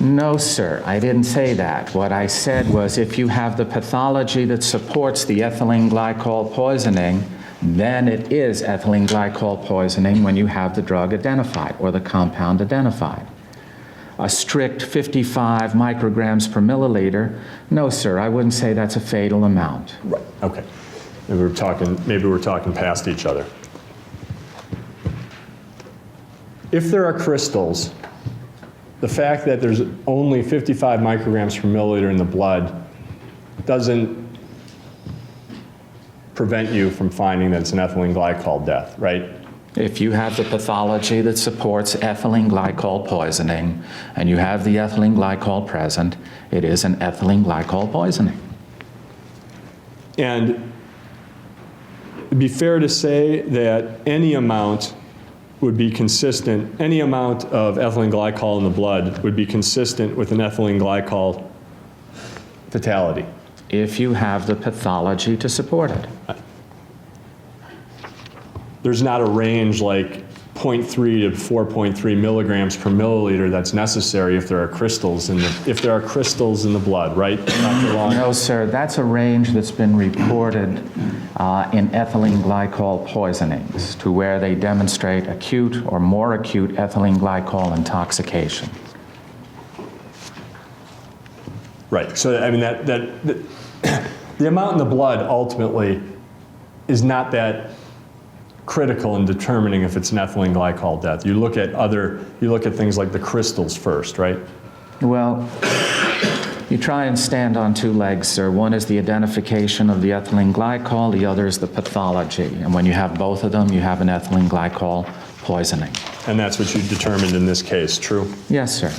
No, sir, I didn't say that. What I said was if you have the pathology that supports the ethylene glycol poisoning, then it is ethylene glycol poisoning when you have the drug identified or the compound identified. a strict 55 micrograms per milliliter, no, sir, I wouldn't say that's a fatal amount. Right. Okay. Maybe we're talking past each other. If there are crystals, the fact that there's only 55 micrograms per milliliter in the blood doesn't prevent you from finding that it's an ethylene glycol death, right? If you have the pathology that supports ethylene glycol poisoning, and you have the ethylene glycol present, it is an ethylene glycol poisoning. And it'd be fair to say that any amount would be consistent, any amount of ethylene glycol in the blood would be consistent with an ethylene glycol fatality. If you have the pathology to support it. There's not a range like 0.3 to 4.3 milligrams per milliliter that's necessary if there are crystals in the blood, right, Dr. Long? No, sir, that's a range that's been reported in ethylene glycol poisonings to where they demonstrate acute or more acute ethylene glycol intoxication. Right. So I mean the amount in the blood ultimately is not that critical in determining if it's an ethylene glycol death. You look at things like the crystals first, right? Well, you try and stand on two legs, sir. One is the identification of the ethylene glycol, the other is the pathology. And when you have both of them, you have an ethylene glycol poisoning. And that's what you determined in this case, true? Yes, sir.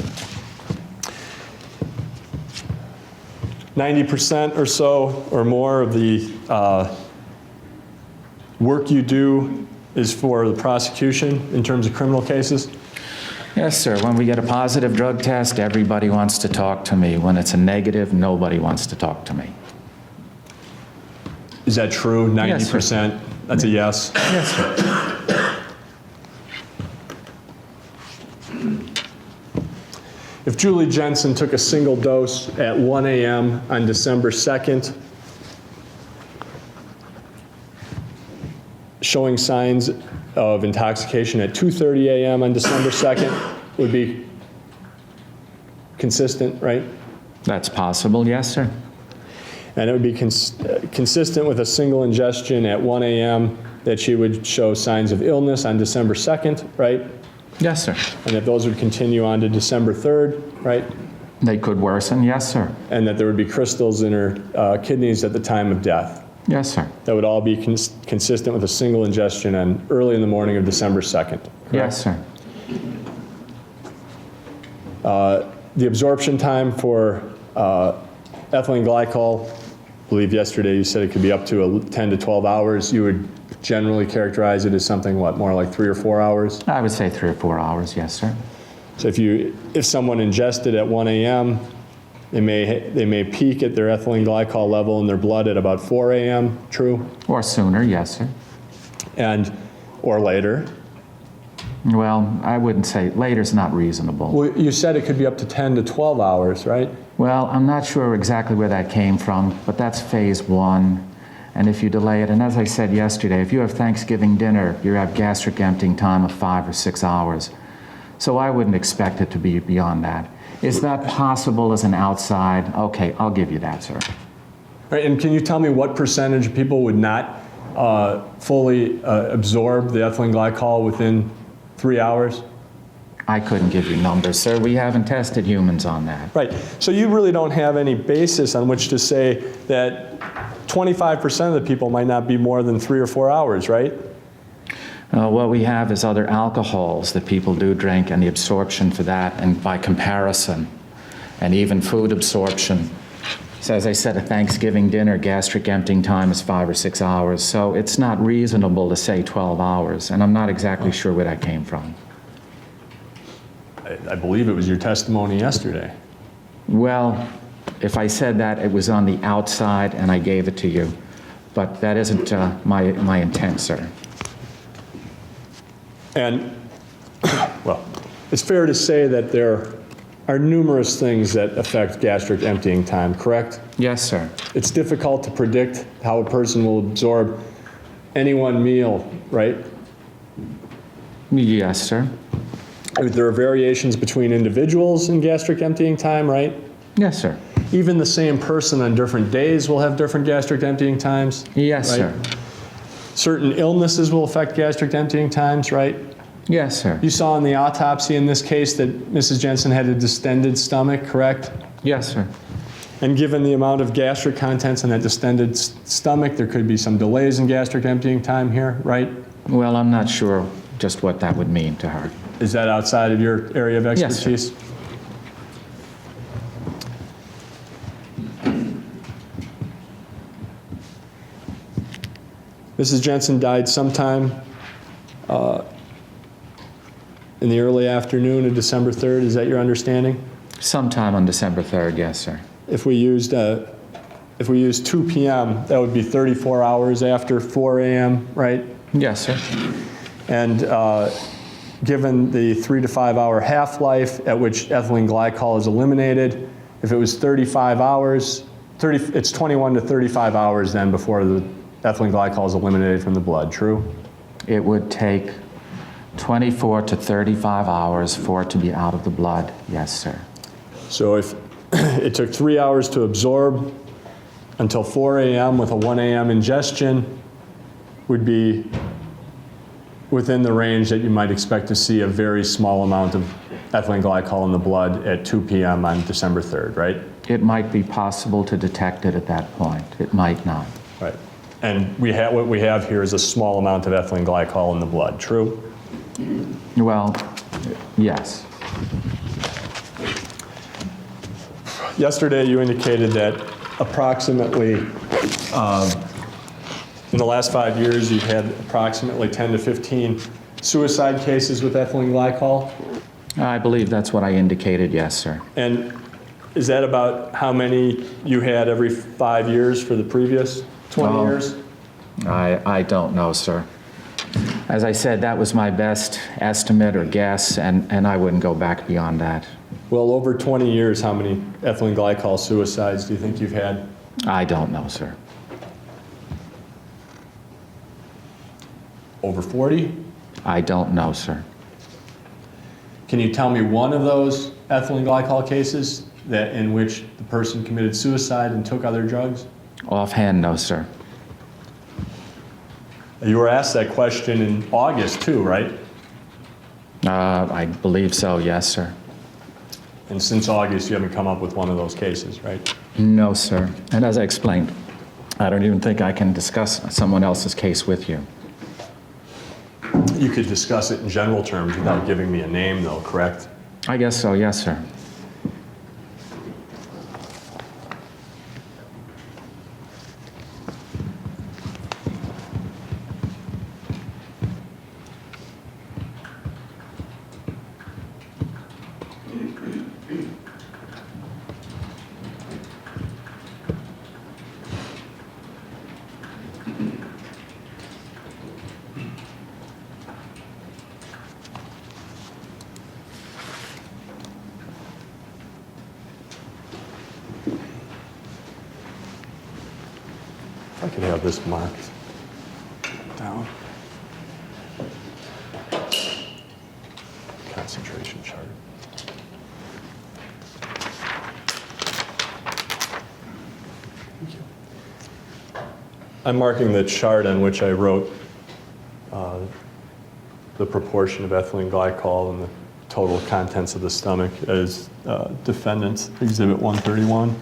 90% or so or more of the work you do is for the prosecution in terms of criminal cases? Yes, sir. When we get a positive drug test, everybody wants to talk to me. When it's a negative, nobody wants to talk to me. Is that true? 90%? Yes, sir. That's a yes? Yes, sir. If Julie Jensen took a single dose at 1 a.m. on December 2nd, showing signs of intoxication at 2:30 a.m. on December 2nd, would be consistent, right? That's possible, yes, sir. And it would be consistent with a single ingestion at 1 a.m. that she would show signs of illness on December 2nd, right? Yes, sir. And that those would continue on to December 3rd, right? They could worsen, yes, sir. And that there would be crystals in her kidneys at the time of death. Yes, sir. That would all be consistent with a single ingestion on early in the morning of December 2nd. Correct? Yes, sir. The absorption time for ethylene glycol, I believe yesterday you said it could be up to 10 to 12 hours. You would generally characterize it as something, what, more like 3 or 4 hours? I would say 3 or 4 hours, yes, sir. So if someone ingested at 1 a.m., they may peak at their ethylene glycol level in their blood at about 4 a.m., true? Or sooner, yes, sir. Or later. Well, I wouldn't say later's not reasonable. Well, you said it could be up to 10 to 12 hours, right? Well, I'm not sure exactly where that came from, but that's phase 1. And if you delay it, and as I said yesterday, if you have Thanksgiving dinner, you have gastric emptying time of 5 or 6 hours. So I wouldn't expect it to be beyond that. Is that possible as an outside? Okay, I'll give you that, sir. Right, and can you tell me what percentage of people would not fully absorb the ethylene glycol within 3 hours? I couldn't give you numbers, sir. We haven't tested humans on that. Right, so you really don't have any basis on which to say that 25% of the people might not be more than 3 or 4 hours, right? What we have is other alcohols that people do drink and the absorption for that, and by comparison, and even food absorption. So as I said, a Thanksgiving dinner, gastric emptying time is 5 or 6 hours. So it's not reasonable to say 12 hours, and I'm not exactly sure where that came from. I believe it was your testimony yesterday. Well, if I said that, it was on the outside and I gave it to you. But that isn't my intent, sir. And, well, it's fair to say that there are numerous things that affect gastric emptying time, correct? Yes, sir. It's difficult to predict how a person will absorb any one meal, right? Yes, sir. There are variations between individuals in gastric emptying time, right? Yes, sir. Even the same person on different days will have different gastric emptying times? Yes, right? sir. Certain illnesses will affect gastric emptying times, right? Yes, sir. You saw in the autopsy in this case that Mrs. Jensen had a distended stomach, correct? Yes, sir. And given the amount of gastric contents in that distended stomach, there could be some delays in gastric emptying time here, right? Well, I'm not sure just what that would mean to her. Is that outside of your area of Yes, sir. expertise? Mrs. Jensen died sometime in the early afternoon of December 3rd. Is that your understanding? Sometime on December 3rd, yes, sir. If we used 2 p.m., that would be 34 hours after 4 a.m., right? Yes, sir. And given the 3 to 5 hour half-life at which ethylene glycol is eliminated, if it was 35 hours, it's 21 to 35 hours then before the ethylene glycol is eliminated from the blood, true? It would take 24 to 35 hours for it to be out of the blood, yes, sir. So if it took 3 hours to absorb until 4 a.m. with a 1 a.m. ingestion, would be within the range that you might expect to see a very small amount of ethylene glycol in the blood at 2 p.m. on December 3rd, right? It might be possible to detect it at that point. It might not. Right. And what we have here is a small amount of ethylene glycol in the blood, true? Well, yes. Yesterday, you indicated that approximately, in the last 5 years, you've had approximately 10 to 15 suicide cases with ethylene glycol. I believe that's what I indicated, yes, sir. And is that about how many you had every 5 years for the previous 20 Oh. years? I don't know, sir. As I said, that was my best estimate or guess, and I wouldn't go back beyond that. Well, over 20 years, how many ethylene glycol suicides do you think you've had? I don't know, sir. Over 40? I don't know, sir. Can you tell me one of those ethylene glycol cases that in which the person committed suicide and took other drugs? Offhand, no, sir. You were asked that question in August too, right? I believe so, yes, sir. And since August, you haven't come up with one of those cases, right? No, sir. And as I explained, I don't even think I can discuss someone else's case with you. You could discuss it in general terms without giving me a name, though, correct? I guess so, yes, sir. I could have this marked down. Concentration chart. Thank you. I'm marking the chart on which I wrote the proportion of ethylene glycol and the total contents of the stomach as defendants, Exhibit 131.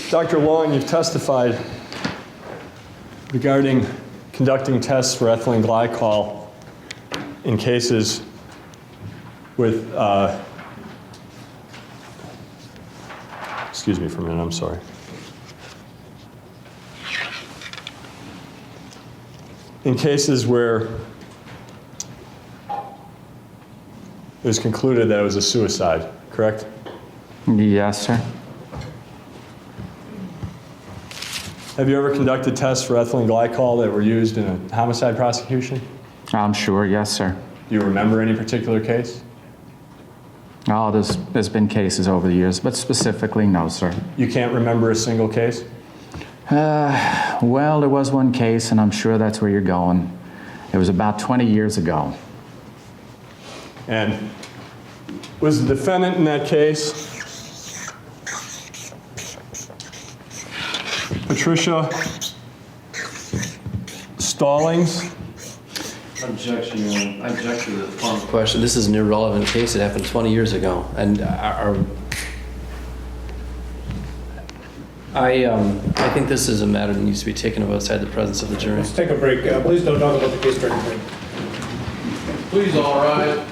Dr. Long, you've testified regarding conducting tests for ethylene glycol in cases with, excuse me for a minute, I'm sorry. In cases where it was concluded that it was a suicide, correct? Yes, sir. Have you ever conducted tests for ethylene glycol that were used in a homicide prosecution? I'm sure, yes, sir. Do you remember any particular case? Oh, there's been cases over the years, but specifically, no, sir. You can't remember a single case? Well, there was one case, and I'm sure that's where you're going. It was about 20 years ago. And was the defendant in that case Patricia Stallings? Objection, Your Honor. I object to the form of question. This is an irrelevant case. It happened 20 years ago. And I think this is a matter that needs to be taken up outside the presence of the jury. Let's take a break. Please don't talk about the case during the break. Please, all right.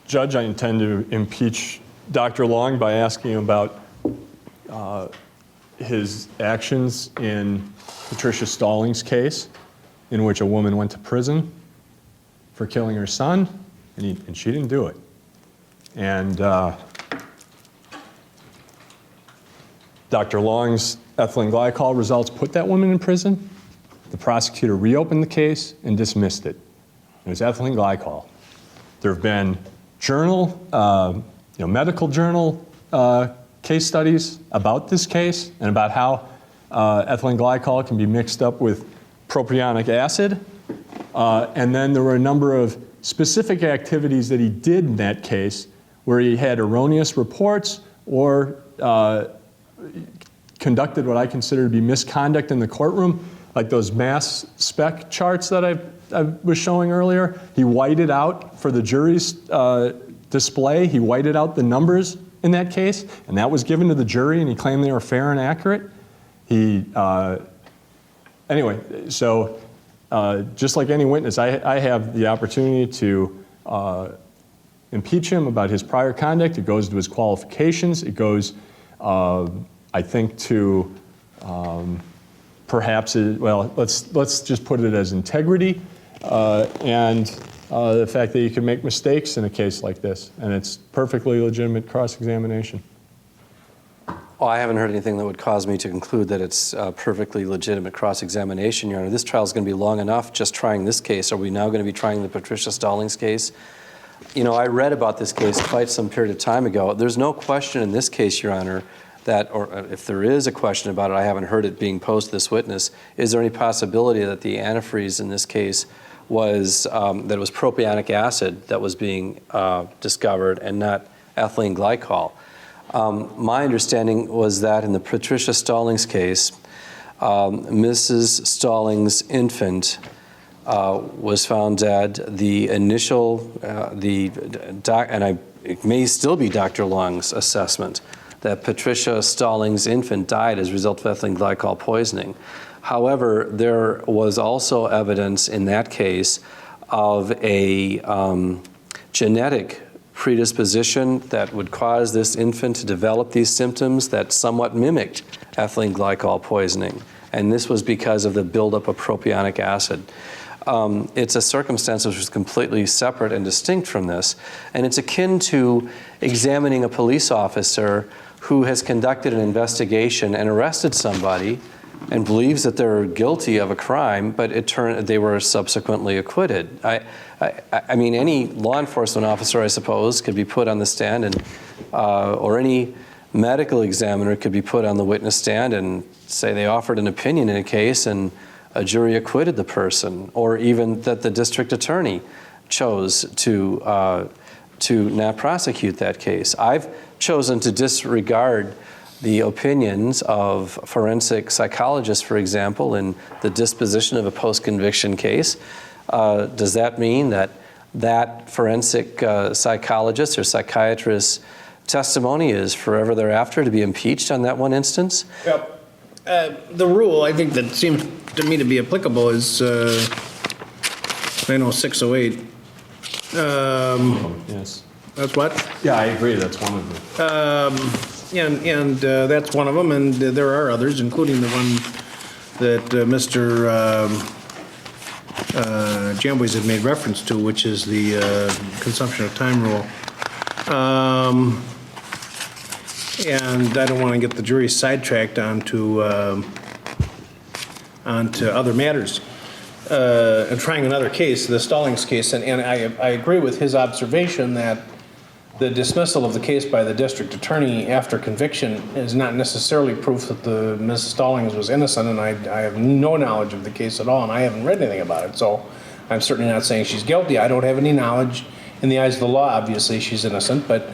Judge, I intend to impeach Dr. Long by asking him about his actions in Patricia Stallings' case, in which a woman went to prison for killing her son, and she didn't do it. And Dr. Long's ethylene glycol results put that woman in prison. The prosecutor reopened the case and dismissed it. It was ethylene glycol. There have been medical journal case studies about this case and about how ethylene glycol can be mixed up with propionic acid. And then there were a number of specific activities that he did in that case where he had erroneous reports or conducted what I consider to be misconduct in the courtroom, like those mass spec charts that I was showing earlier. He whited out for the jury's display, he whited out the numbers in that case, and that was given to the jury, and he claimed they were fair and accurate. Anyway, so just like any witness, I have the opportunity to impeach him about his prior conduct. It goes to his qualifications. It goes, I think, to perhaps, let's just put it as integrity and the fact that you can make mistakes in a case like this, and it's perfectly legitimate cross-examination. Well, I haven't heard anything that would cause me to conclude that it's perfectly legitimate cross-examination, Your Honor. This trial is going to be long enough just trying this case. Are we now going to be trying the Patricia Stallings case? You know, I read about this case quite some period of time ago. There's no question in this case, Your Honor, that, or if there is a question about it, I haven't heard it being posed to this witness, is there any possibility that the antifreeze in this case was, that it was propionic acid that was being discovered and not ethylene glycol? My understanding was that in the Patricia Stallings case, Mrs. Stallings' infant was found dead. The initial, it may still be Dr. Long's assessment that Patricia Stallings' infant died as a result of ethylene glycol poisoning. However, there was also evidence in that case of a genetic predisposition that would cause this infant to develop these symptoms that somewhat mimicked ethylene glycol poisoning. And this was because of the buildup of propionic acid. It's a circumstance which is completely separate and distinct from this. And it's akin to examining a police officer who has conducted an investigation and arrested somebody and believes that they're guilty of a crime, but they were subsequently acquitted. I mean, any law enforcement officer, I suppose, could be put on the stand, and or any medical examiner could be put on the witness stand and say they offered an opinion in a case and a jury acquitted the person, or even that the district attorney chose to not prosecute that case. I've chosen to disregard the opinions of forensic psychologists, for example, in the disposition of a post-conviction case. Does that mean that forensic psychologist or psychiatrist's testimony is forever thereafter to be impeached on that one instance? Yep. The rule, I think, that seems to me to be applicable is 90608. Yes. That's what? Yeah, I agree. That's one of them. And that's one of them, and there are others, including the one that Mr. Jamboys had made reference to, which is the consumption of time rule. And I don't want to get the jury sidetracked onto other matters. And trying another case, the Stallings case, and I agree with his observation that the dismissal of the case by the district attorney after conviction is not necessarily proof that the Ms. Stallings was innocent, and I have no knowledge of the case at all, and I haven't read anything about it, so I'm certainly not saying she's guilty. I don't have any knowledge. In the eyes of the law, obviously, she's innocent, but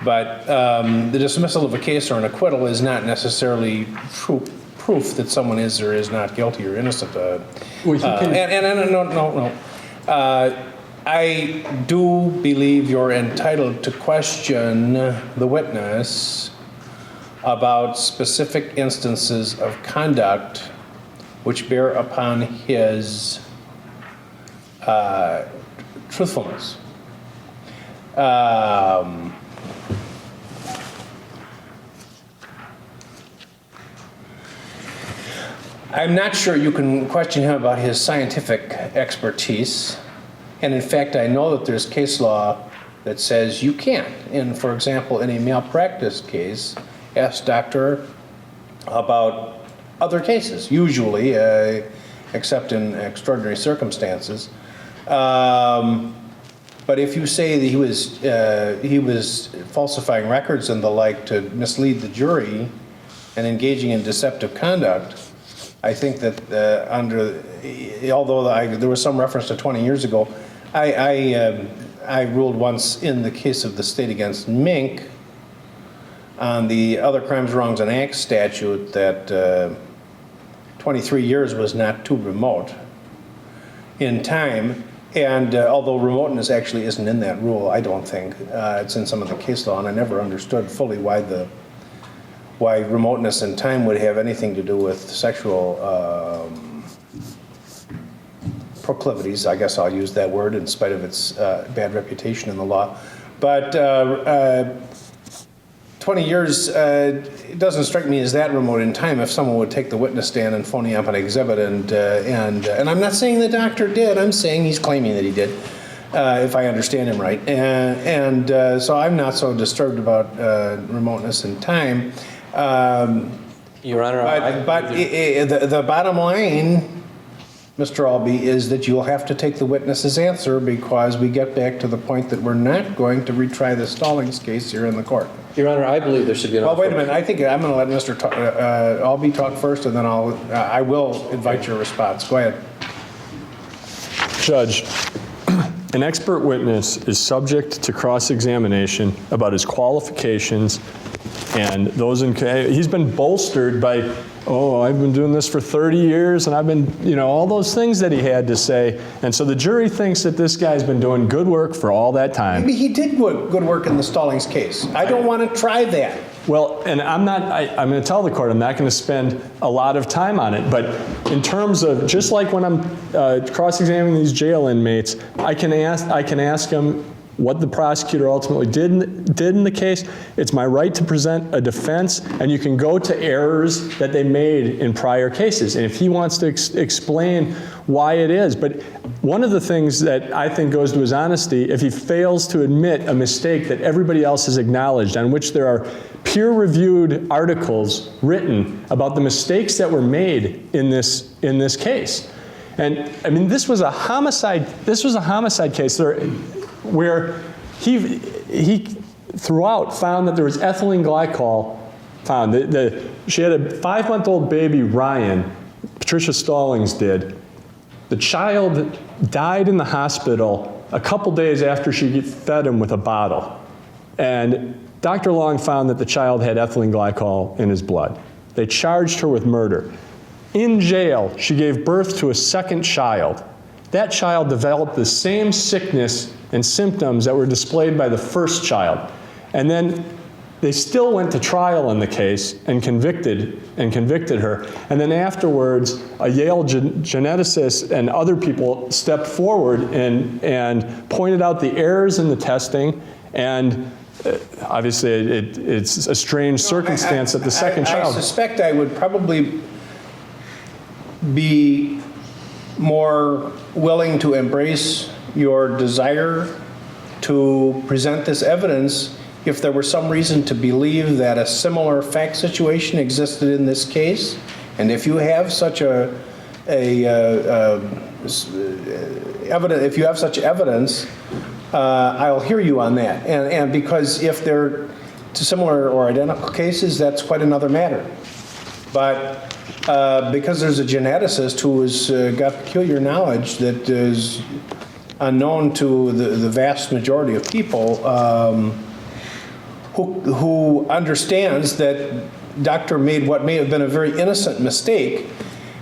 the dismissal of a case or an acquittal is not necessarily proof that someone is or is not guilty or innocent. I do believe you're entitled to question the witness about specific instances of conduct which bear upon his truthfulness. I'm not sure you can question him about his scientific expertise. And in fact, I know that there's case law that says you can't. And for example, in a malpractice case, ask doctor about other cases, usually, except in extraordinary circumstances. But if you say that he was falsifying records and the like to mislead the jury and engaging in deceptive conduct, I think that although there was some reference to 20 years ago, I ruled once in the case of the state against Mink on the other crimes, wrongs, and acts statute that 23 years was not too remote in time. And although remoteness actually isn't in that rule, I don't think. It's in some of the case law, and I never understood fully why remoteness in time would have anything to do with sexual proclivities. I guess I'll use that word in spite of its bad reputation in the law. But 20 years, it doesn't strike me as that remote in time if someone would take the witness stand and phony up an exhibit. And I'm not saying the doctor did. I'm saying he's claiming that he did, if I understand him right. So I'm not so disturbed about remoteness in time. Your Honor, the bottom line, Mr. Albee, is that you'll have to take the witness's answer because we get back to the point that we're not going to retry the Stallings case here in the court. Your Honor, I believe there should be an Well, wait a minute. I think I'm going to let Mr. Albee talk first, and then I will invite your response. Go ahead. Judge, an expert witness is subject to cross-examination about his qualifications and those he's been bolstered by, I've been doing this for 30 years and I've been, all those things that he had to say. And so the jury thinks that this guy's been doing good work for all that time. Maybe he did good work in the Stallings case. I don't want to try that. Well, and I'm going to tell the court I'm not going to spend a lot of time on it, but in terms of, just like when I'm cross-examining these jail inmates, I can ask him what the prosecutor ultimately did in the case. It's my right to present a defense, and you can go to errors that they made in prior cases. And if he wants to explain why it is, but one of the things that I think goes to his honesty, if he fails to admit a mistake that everybody else has acknowledged, on which there are peer-reviewed articles written about the mistakes that were made in this case. And I mean, this was a homicide case where he throughout found that there was ethylene glycol found. She had a 5-month-old baby, Ryan, Patricia Stallings did. The child died in the hospital a couple days after she fed him with a bottle. And Dr. Long found that the child had ethylene glycol in his blood. They charged her with murder. In jail, she gave birth to a second child. That child developed the same sickness and symptoms that were displayed by the first child. And then they still went to trial in the case and convicted her. And then afterwards, a Yale geneticist and other people stepped forward and pointed out the errors in the testing. And obviously, it's a strange circumstance that the second child. I suspect I would probably be more willing to embrace your desire to present this evidence if there were some reason to believe that a similar fact situation existed in this case, and if you have such if you have such evidence, I'll hear you on that. And because if they're similar or identical cases, that's quite another matter. But because there's a geneticist who has got peculiar knowledge that is unknown to the vast majority of people, who understands that doctor made what may have been a very innocent mistake,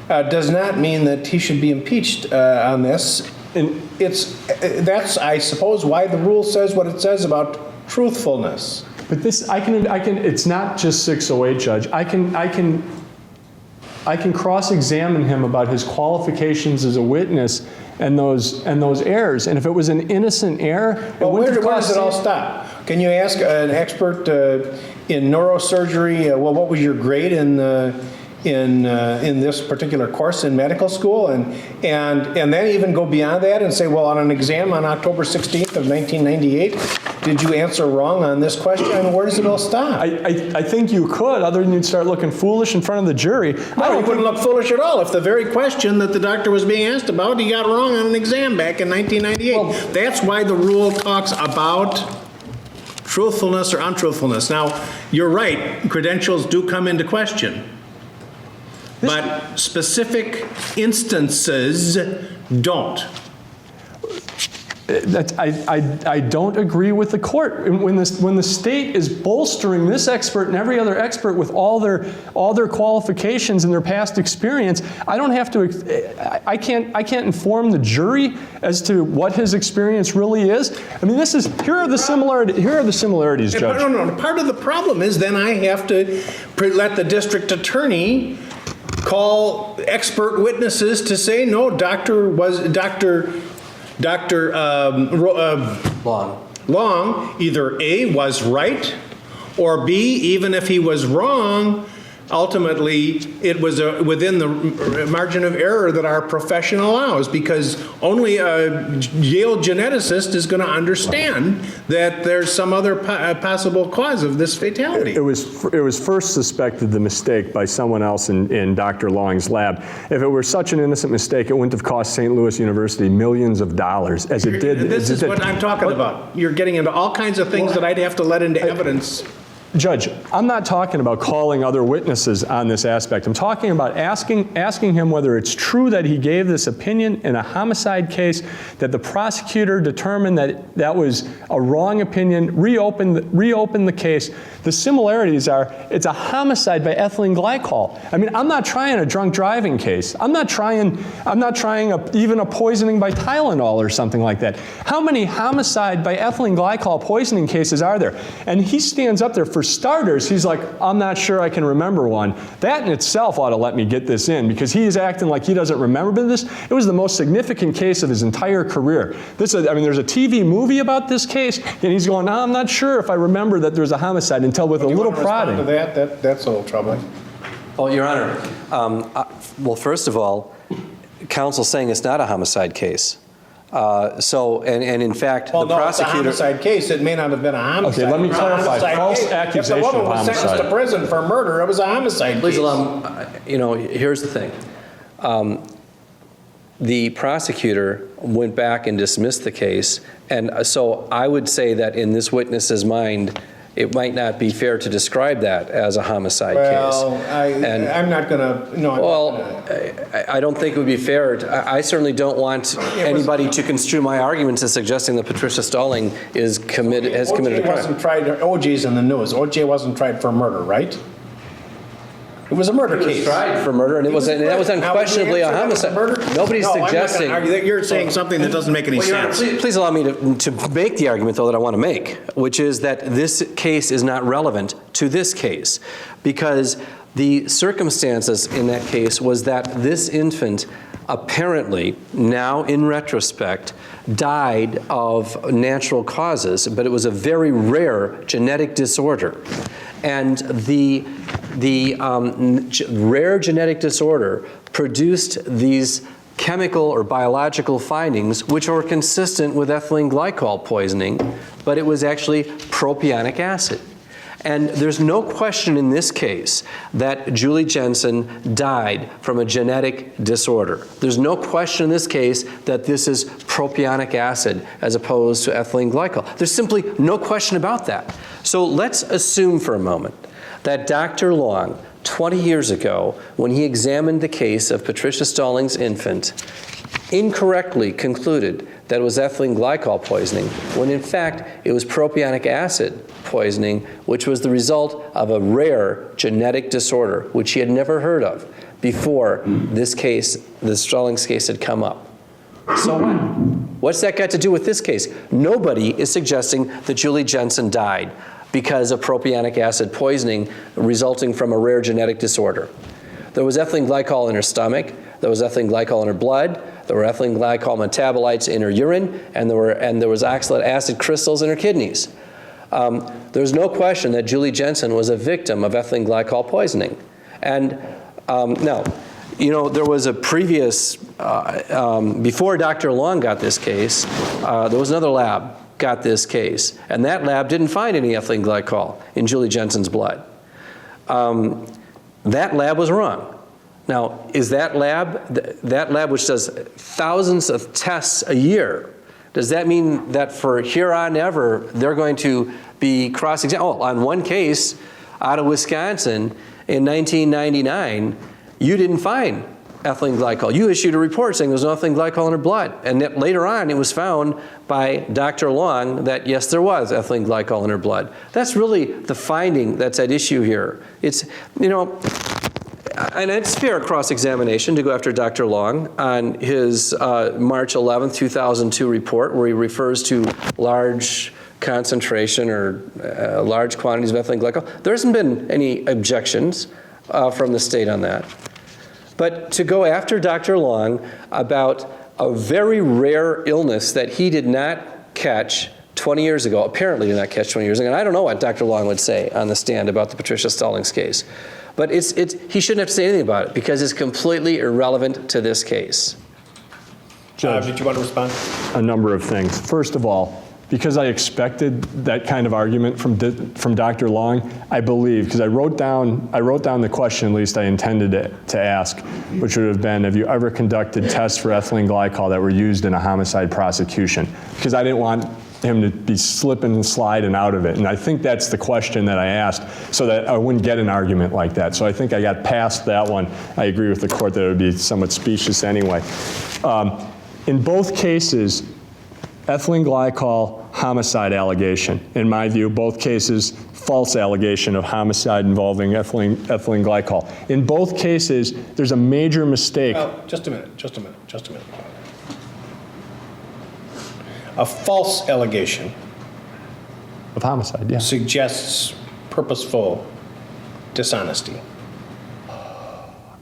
does not mean that he should be impeached on this. And that's, I suppose, why the rule says what it says about truthfulness. But this, I can, it's not just 608, Judge. I can cross-examine him about his qualifications as a witness and those errors. And if it was an innocent error, well, where does it all stop? Can you ask an expert in neurosurgery, well, what was your grade in this particular course in medical school, and then even go beyond that and say, well, on an exam on October 16th of 1998, did you answer wrong on this question? I mean, where does it all stop? I think you could, other than you'd start looking foolish in front of the jury. No, you wouldn't look foolish at all if the very question that the doctor was being asked about, he got wrong on an exam back in 1998. Well, that's why the rule talks about truthfulness or untruthfulness. Now, you're right, credentials do come into question. But specific instances don't. I don't agree with the court. When the state is bolstering this expert and every other expert with all their qualifications and their past experience, I don't have to. I can't inform the jury as to what his experience really is. I mean, here are the similarities, Judge. No. Part of the problem is then I have to let the district attorney call expert witnesses to say, no, Dr. Long either A, was right, or B, even if he was wrong, ultimately it was within the margin of error that our profession allows, because only a Yale geneticist is going to understand that there's some other possible cause of this fatality. It was first suspected the mistake by someone else in Dr. Long's lab. If it were such an innocent mistake, it wouldn't have cost St. Louis University millions of dollars, as it did. This is what I'm talking about. You're getting into all kinds of things that I'd have to let into evidence. Judge, I'm not talking about calling other witnesses on this aspect. I'm talking about asking him whether it's true that he gave this opinion in a homicide case, that the prosecutor determined that that was a wrong opinion, reopen the case. The similarities are, it's a homicide by ethylene glycol. I mean, I'm not trying a drunk driving case. I'm not trying even a poisoning by Tylenol or something like that. How many homicide by ethylene glycol poisoning cases are there? And he stands up there. For starters, he's like, I'm not sure I can remember one. That in itself ought to let me get this in, because he is acting like he doesn't remember this. It was the most significant case of his entire career. There's a TV movie about this case, and he's going, no, I'm not sure if I remember that there was a homicide, until with a little prodding. To that's a little troubling. Oh, Your Honor, well, first of all, counsel's saying it's not a homicide case. And in fact, the prosecutor... It's a homicide case. It may not have been a homicide. Okay, let me clarify. False accusation of homicide. If the woman was sentenced to prison for murder, it was a homicide case. Please allow me, here's the thing. The prosecutor went back and dismissed the case, and so I would say that in this witness's mind, it might not be fair to describe that as a homicide case. I'm not going to, no. I don't think it would be fair. I certainly don't want anybody to construe my arguments as suggesting that Patricia Stalling has committed a crime. OJ's in the news. OJ wasn't tried for murder, right? It was a murder case. He was tried for murder, and that was unquestionably a homicide. Nobody's suggesting... You're saying something that doesn't make any sense. Please allow me to make the argument, though, that I want to make, which is that this case is not relevant to this case, because the circumstances in that case was that this infant apparently, now in retrospect, died of natural causes, but it was a very rare genetic disorder. And the rare genetic disorder produced these chemical or biological findings which were consistent with ethylene glycol poisoning, but it was actually propionic acid. And there's no question in this case that Julie Jensen died from a genetic disorder. There's no question in this case that this is propionic acid as opposed to ethylene glycol. There's simply no question about that. So let's assume for a moment that Dr. Long, 20 years ago, when he examined the case of Patricia Stallings' infant, incorrectly concluded that it was ethylene glycol poisoning, when in fact it was propionic acid poisoning, which was the result of a rare genetic disorder, which he had never heard of before this case, the Stallings case, had come up. So what? What's that got to do with this case? Nobody is suggesting that Julie Jensen died because of propionic acid poisoning resulting from a rare genetic disorder. There was ethylene glycol in her stomach, there was ethylene glycol in her blood, there were ethylene glycol metabolites in her urine, and there was oxalate acid crystals in her kidneys. There's no question that Julie Jensen was a victim of ethylene glycol poisoning. And now, you know, there was a previous, before Dr. Long got this case, there was another lab got this case, and that lab didn't find any ethylene glycol in Julie Jensen's blood. That lab was wrong. Now, is that lab which does thousands of tests a year, does that mean that for here on ever, they're going to be cross-examined? Oh, on one case out of Wisconsin in 1999, you didn't find ethylene glycol. You issued a report saying there's no ethylene glycol in her blood. And that later on, it was found by Dr. Long that, yes, there was ethylene glycol in her blood. That's really the finding that's at issue here. It's, you know, and it's fair cross-examination to go after Dr. Long on his March 11, 2002 report, where he refers to large concentration or large quantities of ethylene glycol. There hasn't been any objections from the state on that. But to go after Dr. Long about a very rare illness that he did not catch 20 years ago, apparently did not catch 20 years ago, and I don't know what Dr. Long would say on the stand about the Patricia Stallings case. But he shouldn't have to say anything about it because it's completely irrelevant to this case. Judge, did you want to respond? A number of things. First of all, because I expected that kind of argument from Dr. Long, I believe, because I wrote down the question, at least I intended to ask, which would have been, have you ever conducted tests for ethylene glycol that were used in a homicide prosecution? Because I didn't want him to be slipping and sliding out of it. And I think that's the question that I asked so that I wouldn't get an argument like that. So I think I got past that one. I agree with the court that it would be somewhat specious anyway. In both cases, ethylene glycol, homicide allegation. In my view, both cases, false allegation of homicide involving ethylene glycol. In both cases, there's a major mistake. Well, just a minute. A false allegation Of homicide, yeah. suggests purposeful dishonesty.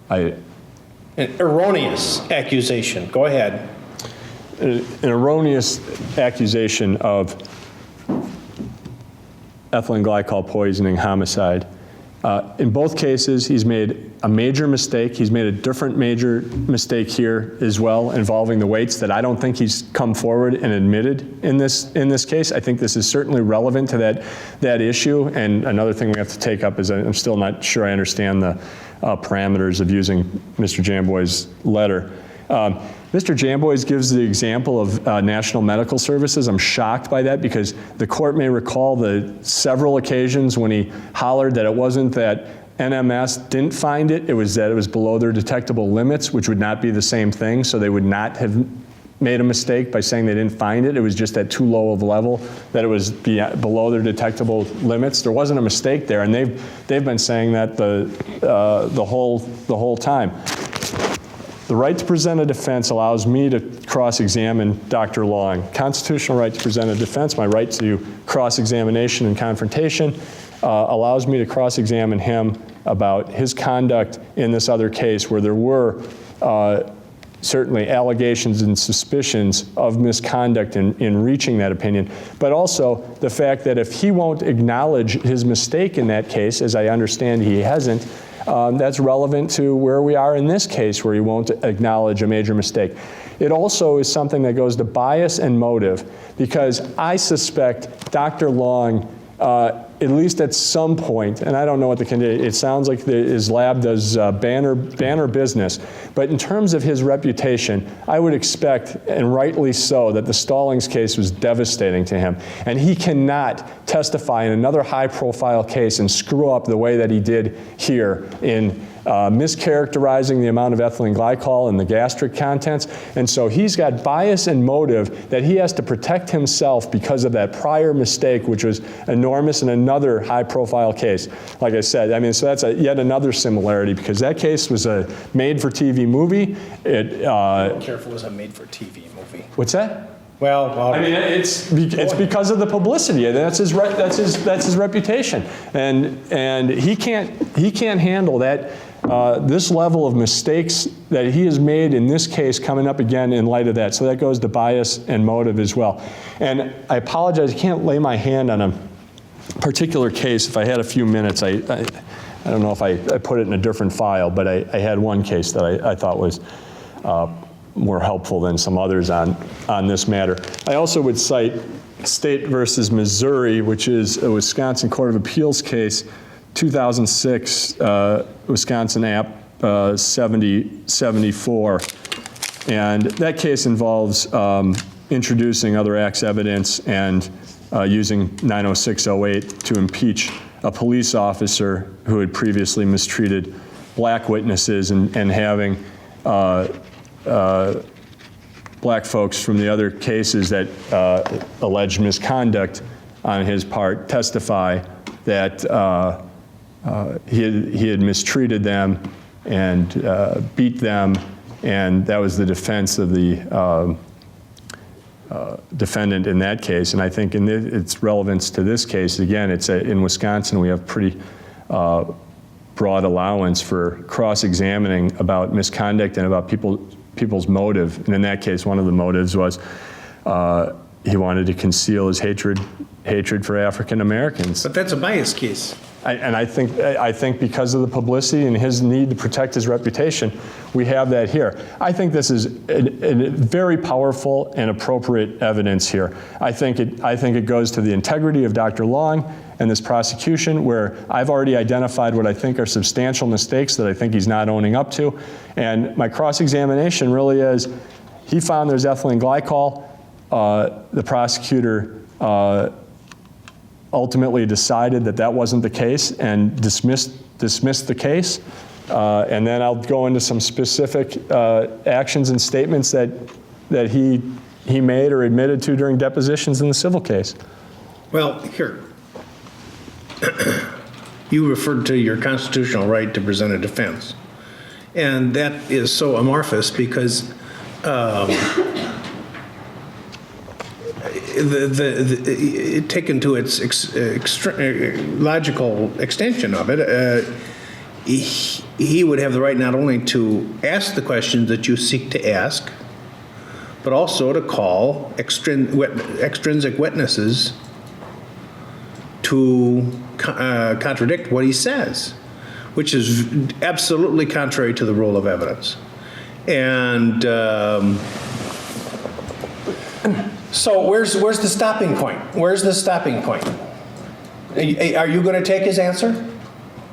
An An erroneous accusation. Go ahead. erroneous accusation of ethylene glycol poisoning, homicide. In both cases, he's made a major mistake. He's made a different major mistake here as well, involving the weights that I don't think he's come forward and admitted in this case. I think this is certainly relevant to that issue. And another thing we have to take up is I'm still not sure I understand the parameters of using Mr. Jamboy's letter. Mr. Jamboy's gives the example of National Medical Services. I'm shocked by that because the court may recall the several occasions when he hollered that it wasn't that NMS didn't find it, it was that it was below their detectable limits, which would not be the same thing, so they would not have made a mistake by saying they didn't find it. It was just at too low of a level that it was below their detectable limits. There wasn't a mistake there, and they've been saying that the whole time. The right to present a defense allows me to cross-examine Dr. Long. Constitutional right to present a defense, my right to cross-examination and confrontation, allows me to cross-examine him about his conduct in this other case where there were certainly allegations and suspicions of misconduct in reaching that opinion, but also the fact that if he won't acknowledge his mistake in that case, as I understand he hasn't, that's relevant to where we are in this case, where he won't acknowledge a major mistake. It also is something that goes to bias and motive, because I suspect Dr. Long at least at some point, and I don't know what the condition, it sounds like his lab does banner business, but in terms of his reputation, I would expect, and rightly so, that the Stallings case was devastating to him. And he cannot testify in another high-profile case and screw up the way that he did here in mischaracterizing the amount of ethylene glycol in the gastric contents. And so he's got bias and motive that he has to protect himself because of that prior mistake, which was enormous in another high-profile case. Like I said, I mean, so that's yet another similarity, because that case was a made-for-TV movie. Careful, it was a made-for-TV movie. What's that? Well, I mean, it's because of the publicity. That's his reputation, and he can't handle that. This level of mistakes that he has made in this case coming up again in light of that. So that goes to bias and motive as well. And I apologize, I can't lay my hand on a particular case. If I had a few minutes, I don't know if I put it in a different file, but I had one case that I thought was more helpful than some others on this matter. I also would cite State versus Missouri, which is a Wisconsin Court of Appeals case, 2006, Wisconsin App 7074. And that case involves introducing other acts evidence and using 90608 to impeach a police officer who had previously mistreated black witnesses and having black folks from the other cases that alleged misconduct on his part testify that he had mistreated them and beat them, and that was the defense of the defendant in that case. And I think in its relevance to this case, again, it's in Wisconsin we have pretty broad allowance for cross-examining about misconduct and about people's motive. And in that case, one of the motives was he wanted to conceal his hatred for African Americans. but that's a bias case. I think because of the publicity and his need to protect his reputation, we have that here. I think this is a very powerful and appropriate evidence here. I think it goes to the integrity of Dr. Long and this prosecution, where I've already identified what I think are substantial mistakes that I think he's not owning up to. And my cross-examination really is, he found there's ethylene glycol. The prosecutor ultimately decided that that wasn't the case and dismissed the case. And then I'll go into some specific actions and statements that he made or admitted to during depositions in the civil case. Well, here, you referred to your constitutional right to present a defense. And that is so amorphous because taken to its logical extension of it, he would have the right not only to ask the questions that you seek to ask, but also to call extrinsic witnesses to contradict what he says, which is absolutely contrary to the rule of evidence. And so where's the stopping point? Where's the stopping point? Are you going to take his answer?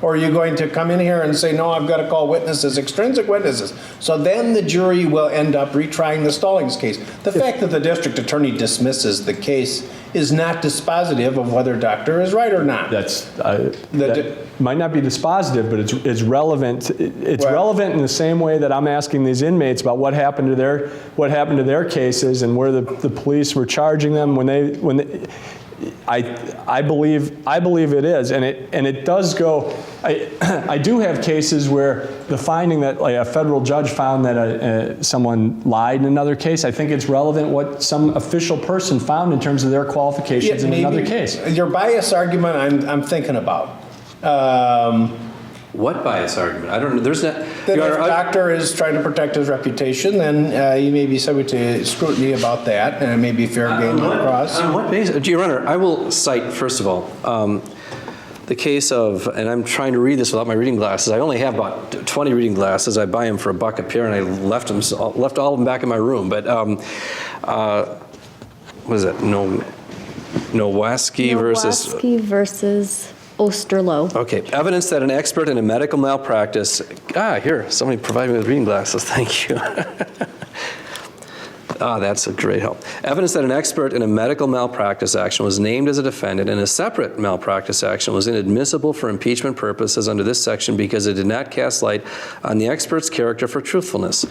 Or are you going to come in here and say, no, I've got to call witnesses, extrinsic witnesses? So then the jury will end up retrying the Stallings case. The fact that the district attorney dismisses the case is not dispositive of whether Doctor is right or not. That might not be dispositive, but it's relevant. It's relevant in the same way that I'm asking these inmates about what happened to their cases and where the police were charging them when they I believe it is, and it does go. I do have cases where the finding that like a federal judge found that someone lied in another case. I think it's relevant what some official person found in terms of their qualifications in another case. Your bias argument, I'm thinking about. What bias argument? I don't know. There's not. That if a doctor is trying to protect his reputation, then he may be subject to scrutiny about that, and it may be fair game on the cross. On what basis? Your Honor, I will cite, first of all, the case of, and I'm trying to read this without my reading glasses. I only have about 20 reading glasses. I buy them for $1 a pair, and I left all of them back in my room. But what is it? No. Nowacki versus... Nowacki versus Osterloh. Okay, evidence that an expert in a medical malpractice, here, somebody provided me with reading glasses, thank you. That's a great help. Evidence that an expert in a medical malpractice action was named as a defendant in a separate malpractice action was inadmissible for impeachment purposes under this section because it did not cast light on the expert's character for truthfulness.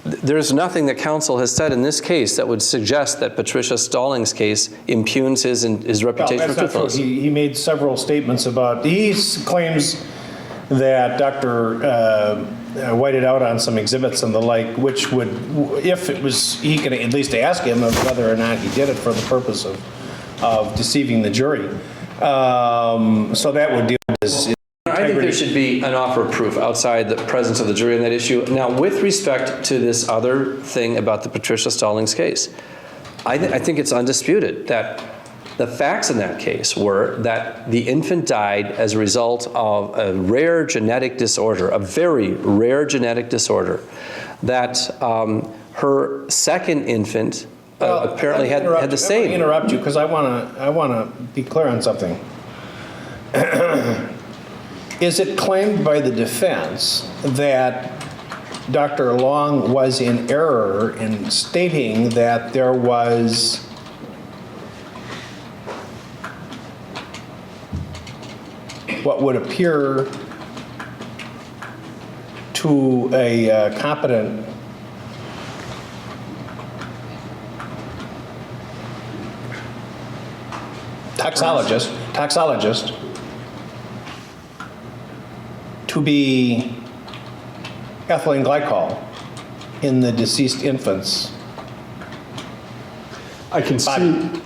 There's nothing that counsel has said in this case that would suggest that Patricia Stallings' case impugns his reputation for truthfulness. He made several statements about, he claims that Dr. Whited out on some exhibits and the like, which would, if it was, he could at least ask him of whether or not he did it for the purpose of deceiving the jury. So that would deal with his I think there should be an offer of proof outside the presence of the jury on that issue. Now, with respect to this other thing about the Patricia Stallings case, I think it's undisputed that the facts in that case were that the infant died as a result of a rare genetic disorder, a very rare genetic disorder, that her second infant apparently had the same. I want to interrupt you because I want to be clear on something. Is it claimed by the defense that Dr. Long was in error in stating that there was what would appear to a competent toxologist to be ethylene glycol in the deceased infant's I concede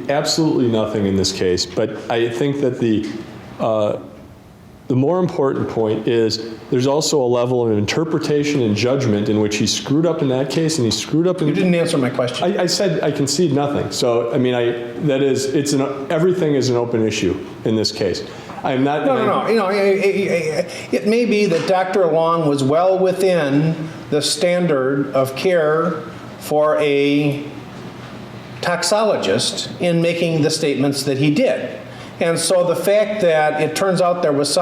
absolutely nothing in this case, but I think that the more important point is there's also a level of interpretation and judgment in which he screwed up in that case and he screwed up in... You didn't answer my question. I said I concede nothing. So, I mean, everything is an open issue in this case. I'm not... No. You know, it may be that Dr. Long was well within the standard of care for a toxologist in making the statements that he did. And so the fact that it turns out there was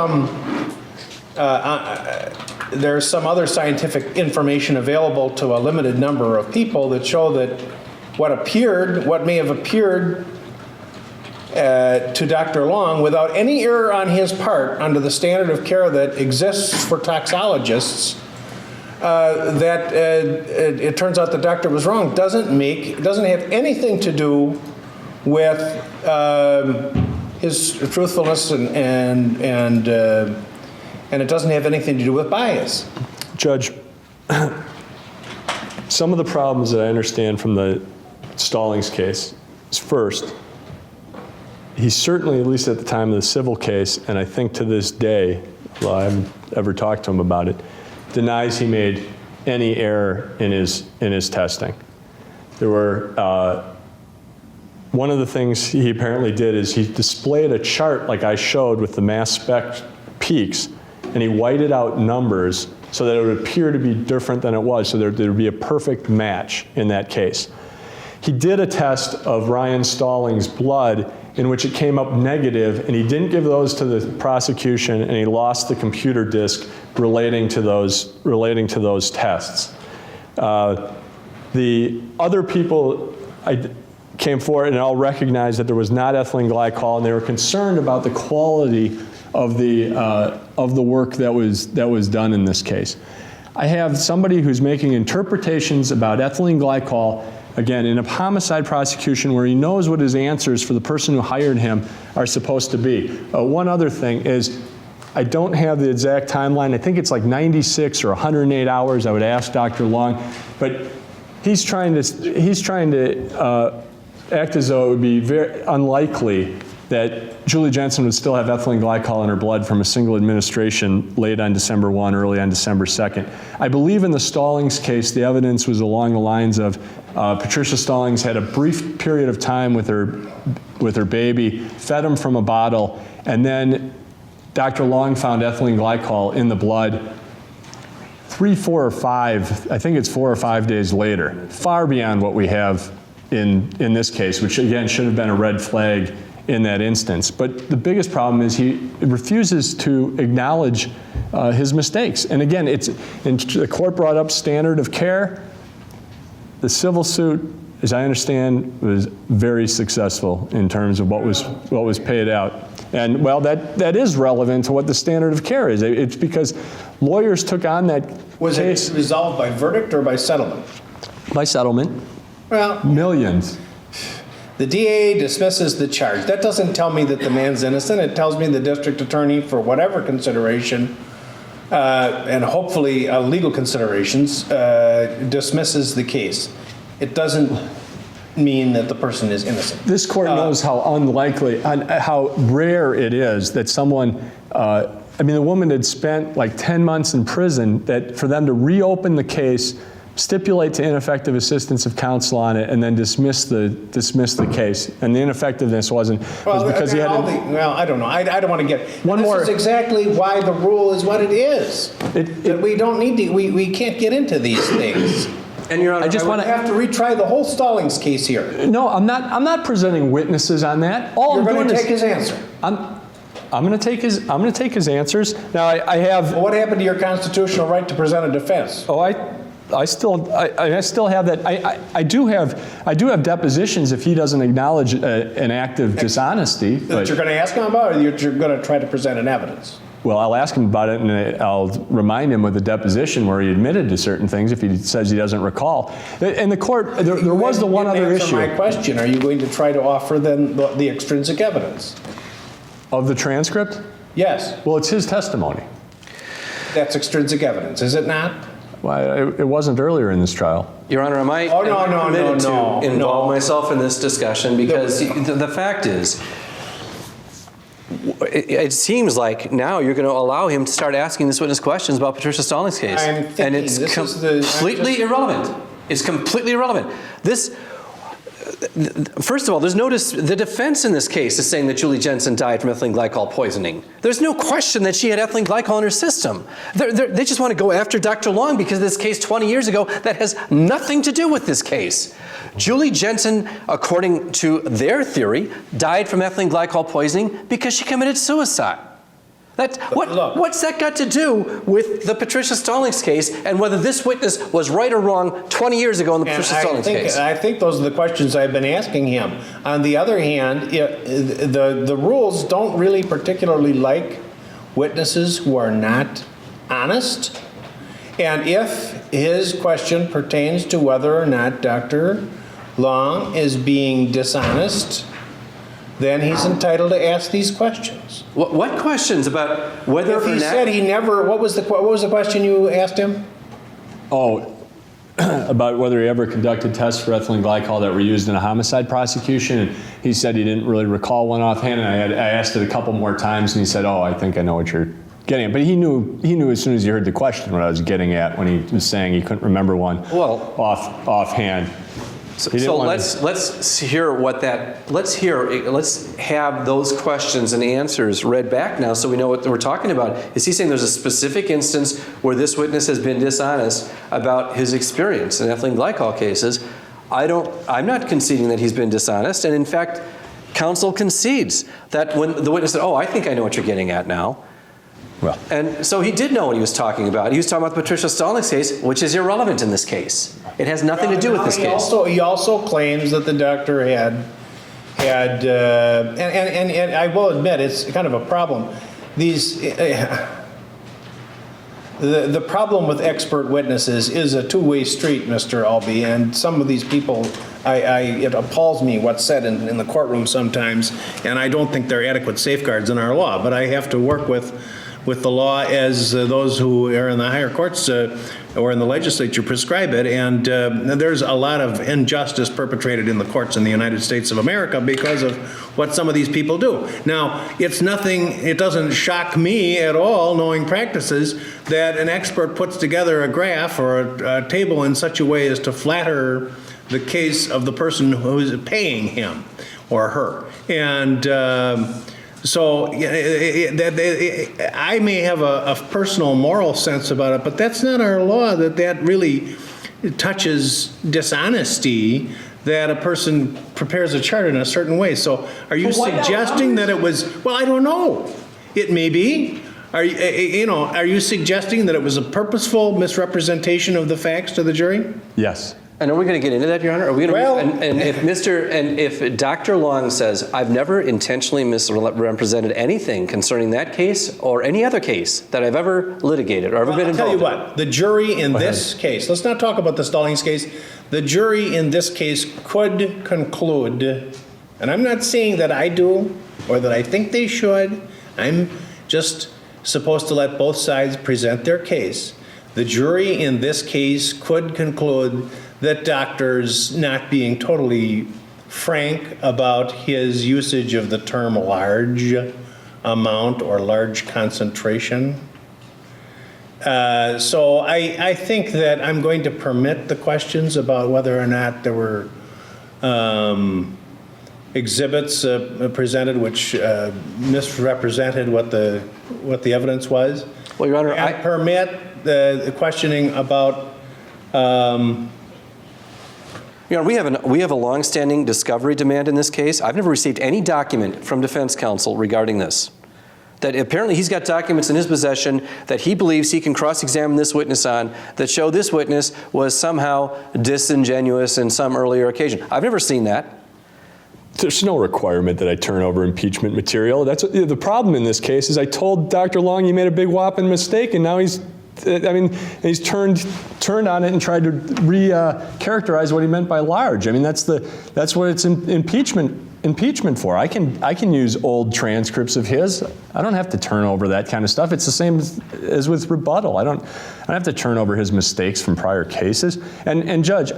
there's some other scientific information available to a limited number of people that show that what may have appeared to Dr. Long without any error on his part under the standard of care that exists for toxologists, it turns out the doctor was wrong, doesn't have anything to do with his truthfulness and it doesn't have anything to do with bias. Judge, some of the problems that I understand from the Stallings case is first, he certainly, at least at the time of the civil case, and I think to this day, well, I haven't ever talked to him about it, denies he made any error in his testing. There were, one of the things he apparently did is he displayed a chart like I showed with the mass spec peaks, and he whited out numbers so that it would appear to be different than it was, so there would be a perfect match in that case. He did a test of Ryan Stallings' blood in which it came up negative, and he didn't give those to the prosecution, and he lost the computer disk relating to those tests. The other people came forward and all recognized that there was not ethylene glycol, and they were concerned about the quality of the work that was done in this case. I have somebody who's making interpretations about ethylene glycol, again, in a homicide prosecution where he knows what his answers for the person who hired him are supposed to be. One other thing is, I don't have the exact timeline. I think it's like 96 or 108 hours. I would ask Dr. Long, but he's trying to act as though it would be very unlikely that Julie Jensen would still have ethylene glycol in her blood from a single administration late on December 1, early on December 2nd. I believe in the Stallings case, the evidence was along the lines of Patricia Stallings had a brief period of time with her baby, fed him from a bottle, and then Dr. Long found ethylene glycol in the blood 3, 4, or 5, I think it's 4 or 5 days later, far beyond what we have in this case, which again should have been a red flag in that instance. But the biggest problem is he refuses to acknowledge his mistakes. And again, the court brought up standard of care. The civil suit, as I understand, was very successful in terms of what was paid out. And well, that is relevant to what the standard of care is. It's because lawyers took on that Was case. it resolved by verdict or by settlement? By settlement. Well, Millions. the DA dismisses the charge. That doesn't tell me that the man's innocent. It tells me the district attorney, for whatever consideration, and hopefully legal considerations, dismisses the case. It doesn't mean that the person is innocent. This court knows how unlikely, how rare it is that someone, I mean, the woman had spent like 10 months in prison, that for them to reopen the case, stipulate to ineffective assistance of counsel on it, and then dismiss the case. And the ineffectiveness was because he had well, I don't know. I don't want to get. One this more. is exactly why the rule is what it is. That we don't need to. We can't get into these things. And Your Honor, I just We want to. have to retry the whole Stallings case here. No, I'm not presenting witnesses on that. All You're I'm going doing to is take his answer. I'm going to take his answers. Now I have. Well, what happened to your constitutional right to present a defense? Oh, I still have that. I do have depositions if he doesn't acknowledge an act of dishonesty. That But, you're going to ask him about, or you're going to try to present an evidence? well, I'll ask him about it, and I'll remind him with a deposition where he admitted to certain things if he says he doesn't recall. And the court, there was the one other issue. Answer my question. Are you going to try to offer then the extrinsic evidence? Of the transcript? Yes. Well, it's his testimony. That's extrinsic evidence, is it not? Well, it wasn't earlier in this trial. Your Honor, am I Oh, no, permitted no, to involve no. myself in this discussion? Because the fact is, it seems like now you're going to allow him to start asking this witness questions about Patricia Stallings' case. I'm thinking and it's this is completely irrelevant. It's completely irrelevant. First of all, there's the defense in this case is saying that Julie Jensen died from ethylene glycol poisoning. There's no question that she had ethylene glycol in her system. They just want to go after Dr. Long because of this case 20 years ago that has nothing to do with this case. Julie Jensen, according to their theory, died from ethylene glycol poisoning because she committed suicide. What's that got to do with the Patricia Stallings case and whether this witness was right or wrong 20 years ago in the Patricia Stallings case? I think those are the questions I've been asking him. On the other hand, the rules don't really particularly like witnesses who are not honest. And if his question pertains to whether or not Dr. Long is being dishonest, then he's entitled to ask these questions. What questions about whether If he or not... said he never, what was the question you asked him? Oh, about whether he ever conducted tests for ethylene glycol that were used in a homicide prosecution. And he said he didn't really recall one offhand. And I asked it a couple more times, and he said, "Oh, I think I know what you're getting at." But he knew as soon as he heard the question what I was getting at when he was saying he couldn't remember one offhand. So let's hear what that. Let's have those questions and answers read back now, so we know what we're talking about. Is he saying there's a specific instance where this witness has been dishonest about his experience in ethylene glycol cases? I'm not conceding that he's been dishonest, and in fact, counsel concedes that when the witness said, "Oh, I think I know what you're getting at now." Well, and so he did know what he was talking about. He was talking about the Patricia Stallings case, which is irrelevant in this case. It has nothing to do with this case. He also claims that the doctor had, and I will admit it's kind of a problem. The problem with expert witnesses is a two-way street, Mr. Albee, and some of these people, it appalls me what's said in the courtroom sometimes, and I don't think there are adequate safeguards in our law, but I have to work with the law as those who are in the higher courts or in the legislature prescribe it, and there's a lot of injustice perpetrated in the courts in the United States of America because of what some of these people do. Now, it doesn't shock me at all, knowing practices, that an expert puts together a graph or a table in such a way as to flatter the case of the person who is paying him or her. And So I may have a personal moral sense about it, but that's not our law, that really touches dishonesty, that a person prepares a chart in a certain way. So are you suggesting that it was, well, I don't know. It may be. Are you suggesting that it was a purposeful misrepresentation of the facts to the jury? Yes. And are we going to get into that, Your Honor? Are we going to? Well- and if Dr. Long says, I've never intentionally misrepresented anything concerning that case or any other case that I've ever litigated or ever been I'll involved tell you in. what, the jury in this case, let's not talk about the Stallings case. The jury in this case could conclude, and I'm not saying that I do or that I think they should, I'm just supposed to let both sides present their case. The jury in this case could conclude that doctor's not being totally frank about his usage of the term large amount or large concentration. So I think that I'm going to permit the questions about whether or not there were exhibits presented which misrepresented what the evidence was. Well, Your Honor, I permit the questioning about. Your Honor, we have a longstanding discovery demand in this case. I've never received any document from defense counsel regarding this. That apparently he's got documents in his possession that he believes he can cross-examine this witness on that show this witness was somehow disingenuous in some earlier occasion. I've never seen that. There's no requirement that I turn over impeachment material. That's the problem in this case is I told Dr. Long he made a big whopping mistake, and now he's turned on it and tried to characterize what he meant by large. I mean, that's what it's impeachment for. I can use old transcripts of his. I don't have to turn over that kind of stuff. It's the same as with rebuttal. I don't have to turn over his mistakes from prior cases. And Judge,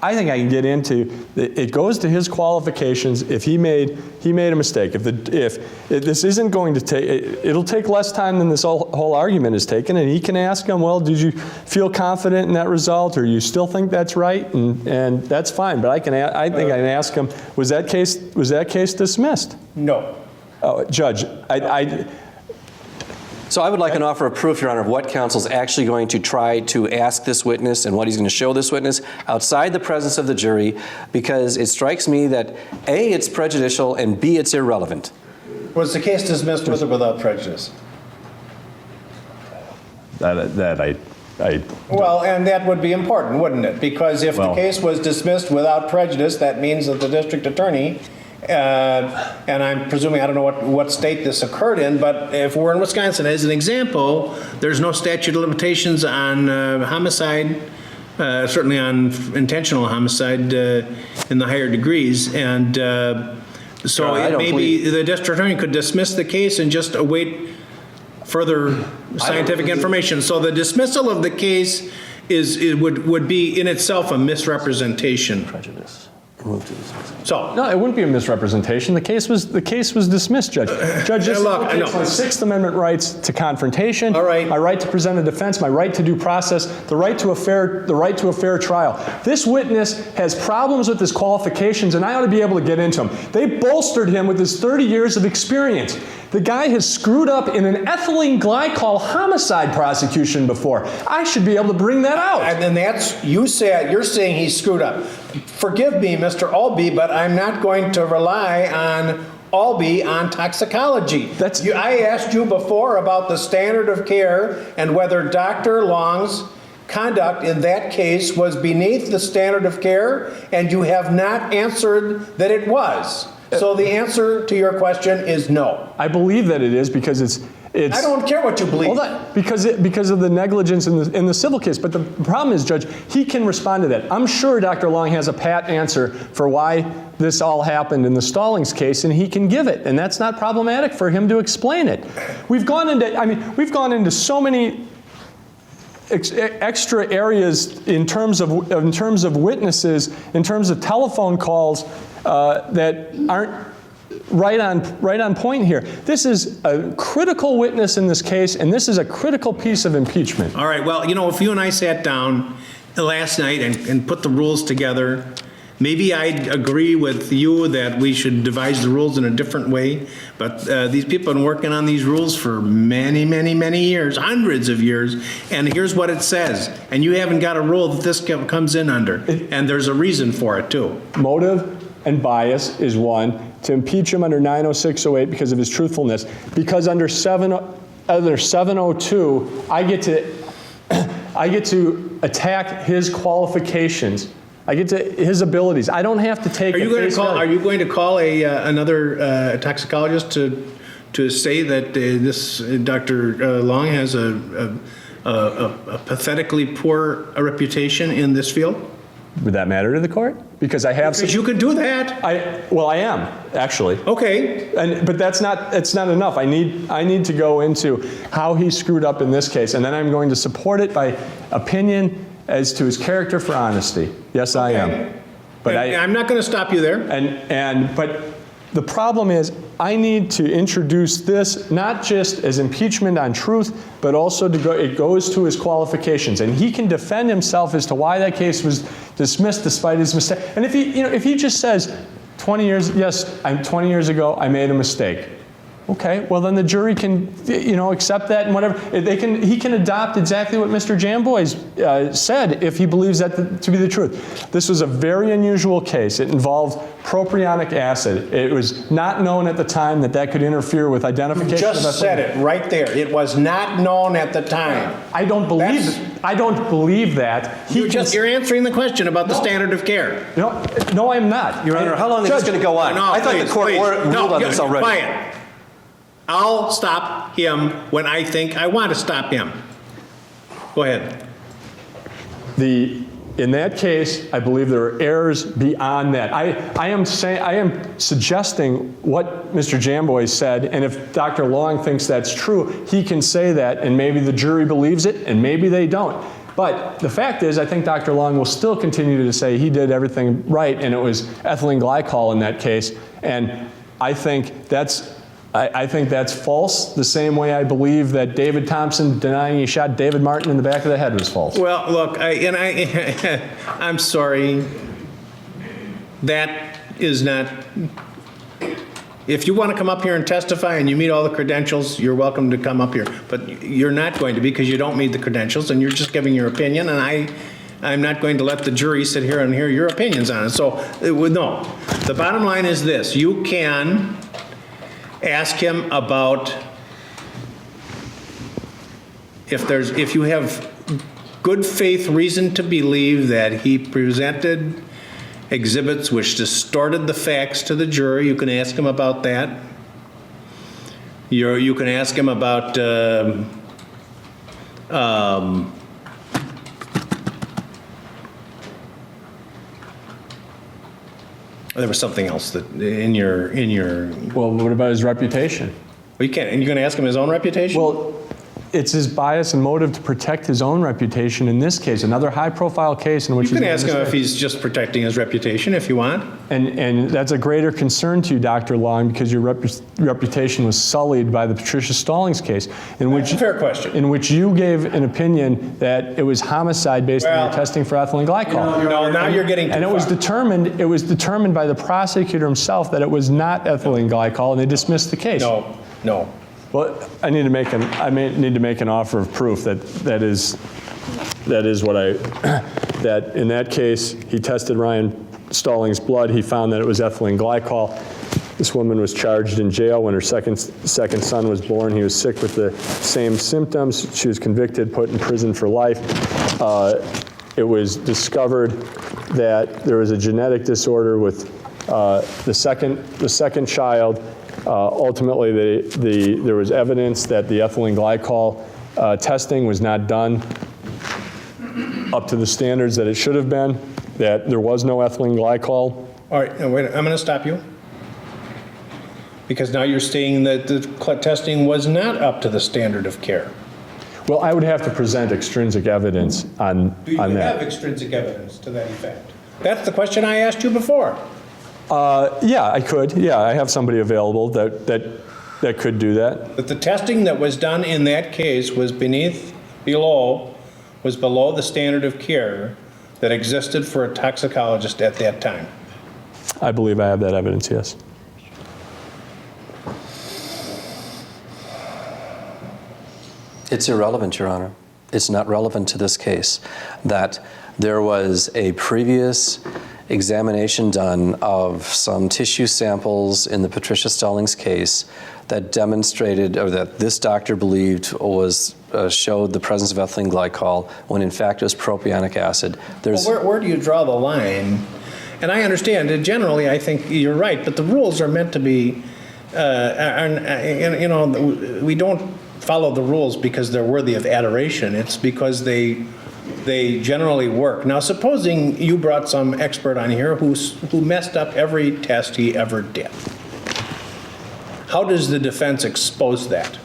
I think I can get into it. Goes to his qualifications. If he made a mistake, if this isn't going to take, it'll take less time than this whole argument is taken, and he can ask him, well, did you feel confident in that result, or you still think that's right, and that's fine. But I think I can ask him, was that case dismissed? No. Judge, So I would like an offer of proof, Your Honor, of what counsel's actually going to try to ask this witness and what he's going to show this witness outside the presence of the jury, because it strikes me that A, it's prejudicial, and B, it's irrelevant. Was the case dismissed with or without prejudice? Well, and that would be important, wouldn't it? Because if the case was dismissed without prejudice, that means that the district attorney, and I'm presuming, I don't know what state this occurred in, but if we're in Wisconsin, as an example, there's no statute of limitations on homicide, certainly on intentional homicide in the higher degrees, and so maybe the district attorney could dismiss the case and just await further scientific information. So the dismissal of the case would be in itself a misrepresentation. Prejudice. So no, it wouldn't be a misrepresentation. The case was dismissed, Judge. Judge, this implicates my Sixth Amendment rights to confrontation, all right, my right to present a defense, my right to due process, the right to a fair trial. This witness has problems with his qualifications, and I ought to be able to get into them. They bolstered him with his 30 years of experience. The guy has screwed up in an ethylene glycol homicide prosecution before. I should be able to bring that out. And then you're saying he screwed up. Forgive me, Mr. Albee, but I'm not going to rely on Albee on toxicology. I asked you before about the standard of care and whether Dr. Long's conduct in that case was beneath the standard of care, and you have not answered that it was. So the answer to your question is no. I believe that it is because it's I don't care what you believe. Hold on. Because of the negligence in the civil case. But the problem is, Judge, he can respond to that. I'm sure Dr. Long has a pat answer for why this all happened in the Stallings case, and he can give it. And that's not problematic for him to explain it. We've gone into so many extra areas in terms of witnesses, in terms of telephone calls that aren't right on point here. This is a critical witness in this case, and this is a critical piece of impeachment. All right, well, if you and I sat down last night and put the rules together, maybe I'd agree with you that we should devise the rules in a different way, but these people have been working on these rules for many, many, many years, hundreds of years, and here's what it says, and you haven't got a rule that this comes in under, and there's a reason for it, too. Motive and bias is one. To impeach him under 90608 because of his truthfulness. Because under 702, I get to attack his qualifications. I get to his abilities. I don't have to take. Are you going to call another toxicologist to say that this Dr. Long has a pathetically poor reputation in this field? Would that matter to the court? Because I have. Because you could do that. I am actually. Okay. But that's not. It's not enough. I need to go into how he screwed up in this case, and then I'm going to support it by opinion as to his character for honesty. Yes, I am. But I'm not going to stop you there. But the problem is, I need to introduce this not just as impeachment on truth, but also it goes to his qualifications, and he can defend himself as to why that case was dismissed despite his mistake. And if he just says, 20 years, yes, 20 years ago I made a mistake. Okay, well then the jury can, accept that and whatever. He can adopt exactly what Mr. Jamboys said if he believes that to be the truth. This was a very unusual case. It involved propionic acid. It was not known at the time that could interfere with identification. You just said it right there. It was not known at the time. I don't believe that. You're answering the question about the standard of care. No, I'm not. Your Honor, how long is this going to go on? No, I thought the court ruled on this already. Quiet. I'll stop him when I think I want to stop him. Go ahead. In that case, I believe there are errors beyond that. I am suggesting what Mr. Jamboy said, and if Dr. Long thinks that's true, he can say that, and maybe the jury believes it, and maybe they don't. But the fact is, I think Dr. Long will still continue to say he did everything right, and it was ethylene glycol in that case, and I think that's false, the same way I believe that David Thompson denying he shot David Martin in the back of the head was false. Well, look, I'm sorry. That is not... If you want to come up here and testify and you meet all the credentials, you're welcome to come up here. But you're not going to because you don't meet the credentials and you're just giving your opinion, and I'm not going to let the jury sit here and hear your opinions on it. So, no. The bottom line is this. You can... ask him about if you have good faith reason to believe that he presented exhibits which distorted the facts to the jury. You can ask him about that. You can ask him about there was something else that in your. Well, what about his reputation? Well, you can't. And you're going to ask him his own reputation? Well, it's his bias and motive to protect his own reputation in this case, another high-profile case in which you can ask him if he's just protecting his reputation if you want. And that's a greater concern to you, Dr. Long, because your reputation was sullied by the Patricia Stallings case, fair question. In which you gave an opinion that it was homicide based on your testing for ethylene glycol. No, now you're getting too far. It was determined by the prosecutor himself that it was not ethylene glycol, and they dismissed the case. No. Well, I need to make an offer of proof that is what that in that case he tested Ryan Stallings' blood. He found that it was ethylene glycol. This woman was charged in jail when her second son was born. He was sick with the same symptoms. She was convicted, put in prison for life. It was discovered that there was a genetic disorder with the second child. Ultimately, there was evidence that the ethylene glycol testing was not done up to the standards that it should have been, that there was no ethylene glycol. All right, now wait, I'm going to stop you. Because now you're saying that the testing was not up to the standard of care. Well, I would have to present extrinsic evidence on that. Do you have extrinsic evidence to that effect? That's the question I asked you before. Yeah, I could. Yeah, I have somebody available that could do that. But the testing that was done in that case was below the standard of care that existed for a toxicologist at that time? I believe I have that evidence, yes. It's irrelevant, Your Honor. It's not relevant to this case that there was a previous examination done of some tissue samples in the Patricia Stallings case that demonstrated, or that this doctor believed was showed the presence of ethylene glycol when in fact it was propionic acid. There's Well, where do you draw the line? And I understand that generally I think you're right, but the rules are meant to be, we don't follow the rules because they're worthy of adoration. It's because they generally work. Now, supposing you brought some expert on here who messed up every test he ever did. How does the defense expose that?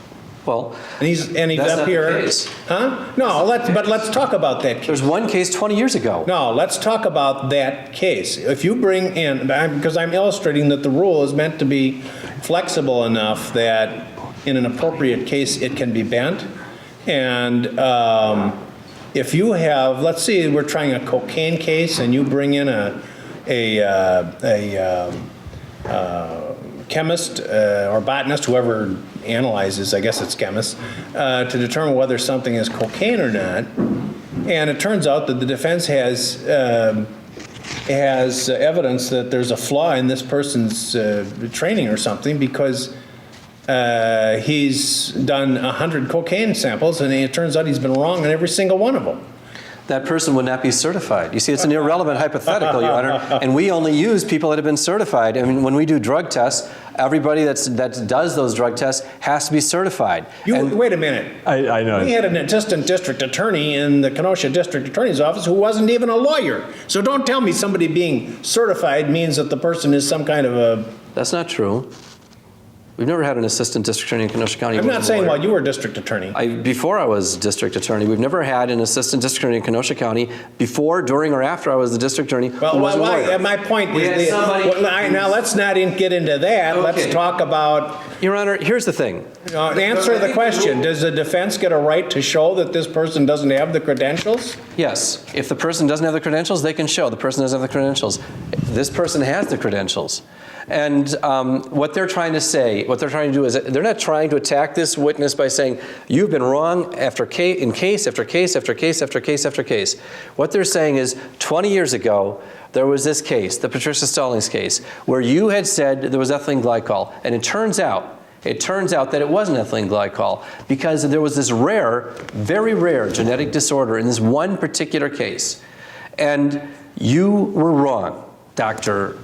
well, And he's that's up not here. the case. Huh? No, let's talk about that case. There's one case 20 years ago. No, let's talk about that case. If you bring in, because I'm illustrating that the rule is meant to be flexible enough that in an appropriate case it can be bent. And if you have, let's say we're trying a cocaine case and you bring in a chemist or botanist, whoever analyzes, I guess it's chemist, to determine whether something is cocaine or not. And it turns out that the defense has evidence that there's a flaw in this person's training or something because he's done 100 cocaine samples and it turns out he's been wrong on every single one of them. That person would not be certified. You see, it's an irrelevant hypothetical, Your Honor, and we only use people that have been certified. I mean, when we do drug tests, everybody that does those drug tests has to be certified. Wait a minute. I know. We had an assistant district attorney in the Kenosha District Attorney's Office who wasn't even a lawyer. So don't tell me somebody being certified means that the person is some kind of a... That's not true. We've never had an assistant district attorney in Kenosha County. I'm not saying while you were district attorney. Before I was district attorney, we've never had an assistant district attorney in Kenosha County before, during, or after I was the district attorney. Well, who was a lawyer. my point We had is, somebody- now let's not get into that. Okay. Let's talk about, Your Honor, here's the thing. answer the question. Does the defense get a right to show that this person doesn't have the credentials? Yes, if the person doesn't have the credentials, they can show the person doesn't have the credentials. This person has the credentials. And what they're trying to say, what they're trying to do is they're not trying to attack this witness by saying, you've been wrong in case after case after case after case after case. What they're saying is 20 years ago, there was this case, the Patricia Stallings case, where you had said there was ethylene glycol. And it turns out that it wasn't ethylene glycol because there was this rare, very rare genetic disorder in this one particular case. And you were wrong, Dr.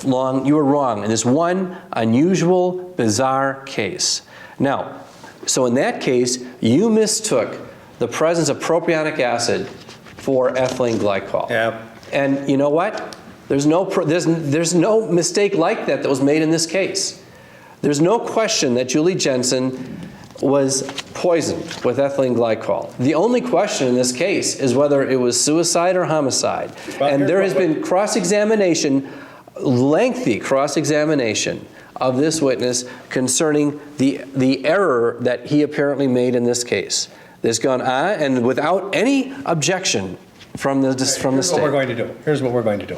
Long, you were wrong in this one unusual, bizarre case. Now, so in that case, you mistook the presence of propionic acid for ethylene glycol. Yep. And you know what? There's no mistake like that was made in this case. There's no question that Julie Jensen was poisoned with ethylene glycol. The only question in this case is whether it was suicide or homicide. And there has been cross-examination, lengthy cross-examination of this witness concerning the error that he apparently made in this case. This gone on and without any objection from the Here's what we're going to do. Here's what we're going to do.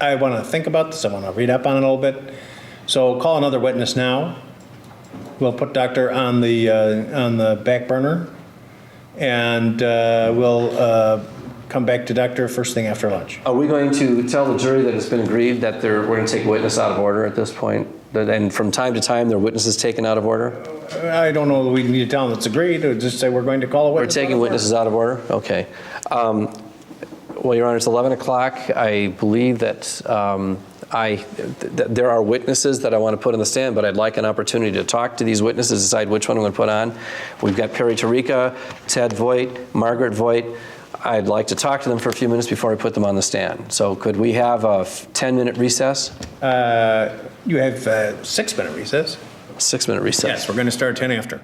I want to think about this. I want to read up on it a little bit. So call another witness now. We'll put Doctor on the back burner, and we'll come back to Doctor first thing after lunch. Are we going to tell the jury that it's been agreed that we're going to take a witness out of order at this point? And from time to time, their witness is taken out of order? I don't know that we need to tell them it's agreed, or just say we're going to call a We're witness. taking witnesses out of order? Okay. Well, Your Honor, it's 11 o'clock. I believe that there are witnesses that I want to put on the stand, but I'd like an opportunity to talk to these witnesses, decide which one I'm going to put on. We've got Perry Tarica, Ted Voigt, Margaret Voigt. I'd like to talk to them for a few minutes before I put them on the stand. So could we have a 10-minute recess? You have a 6-minute recess. 6-minute recess. Yes, we're going to start 10 after.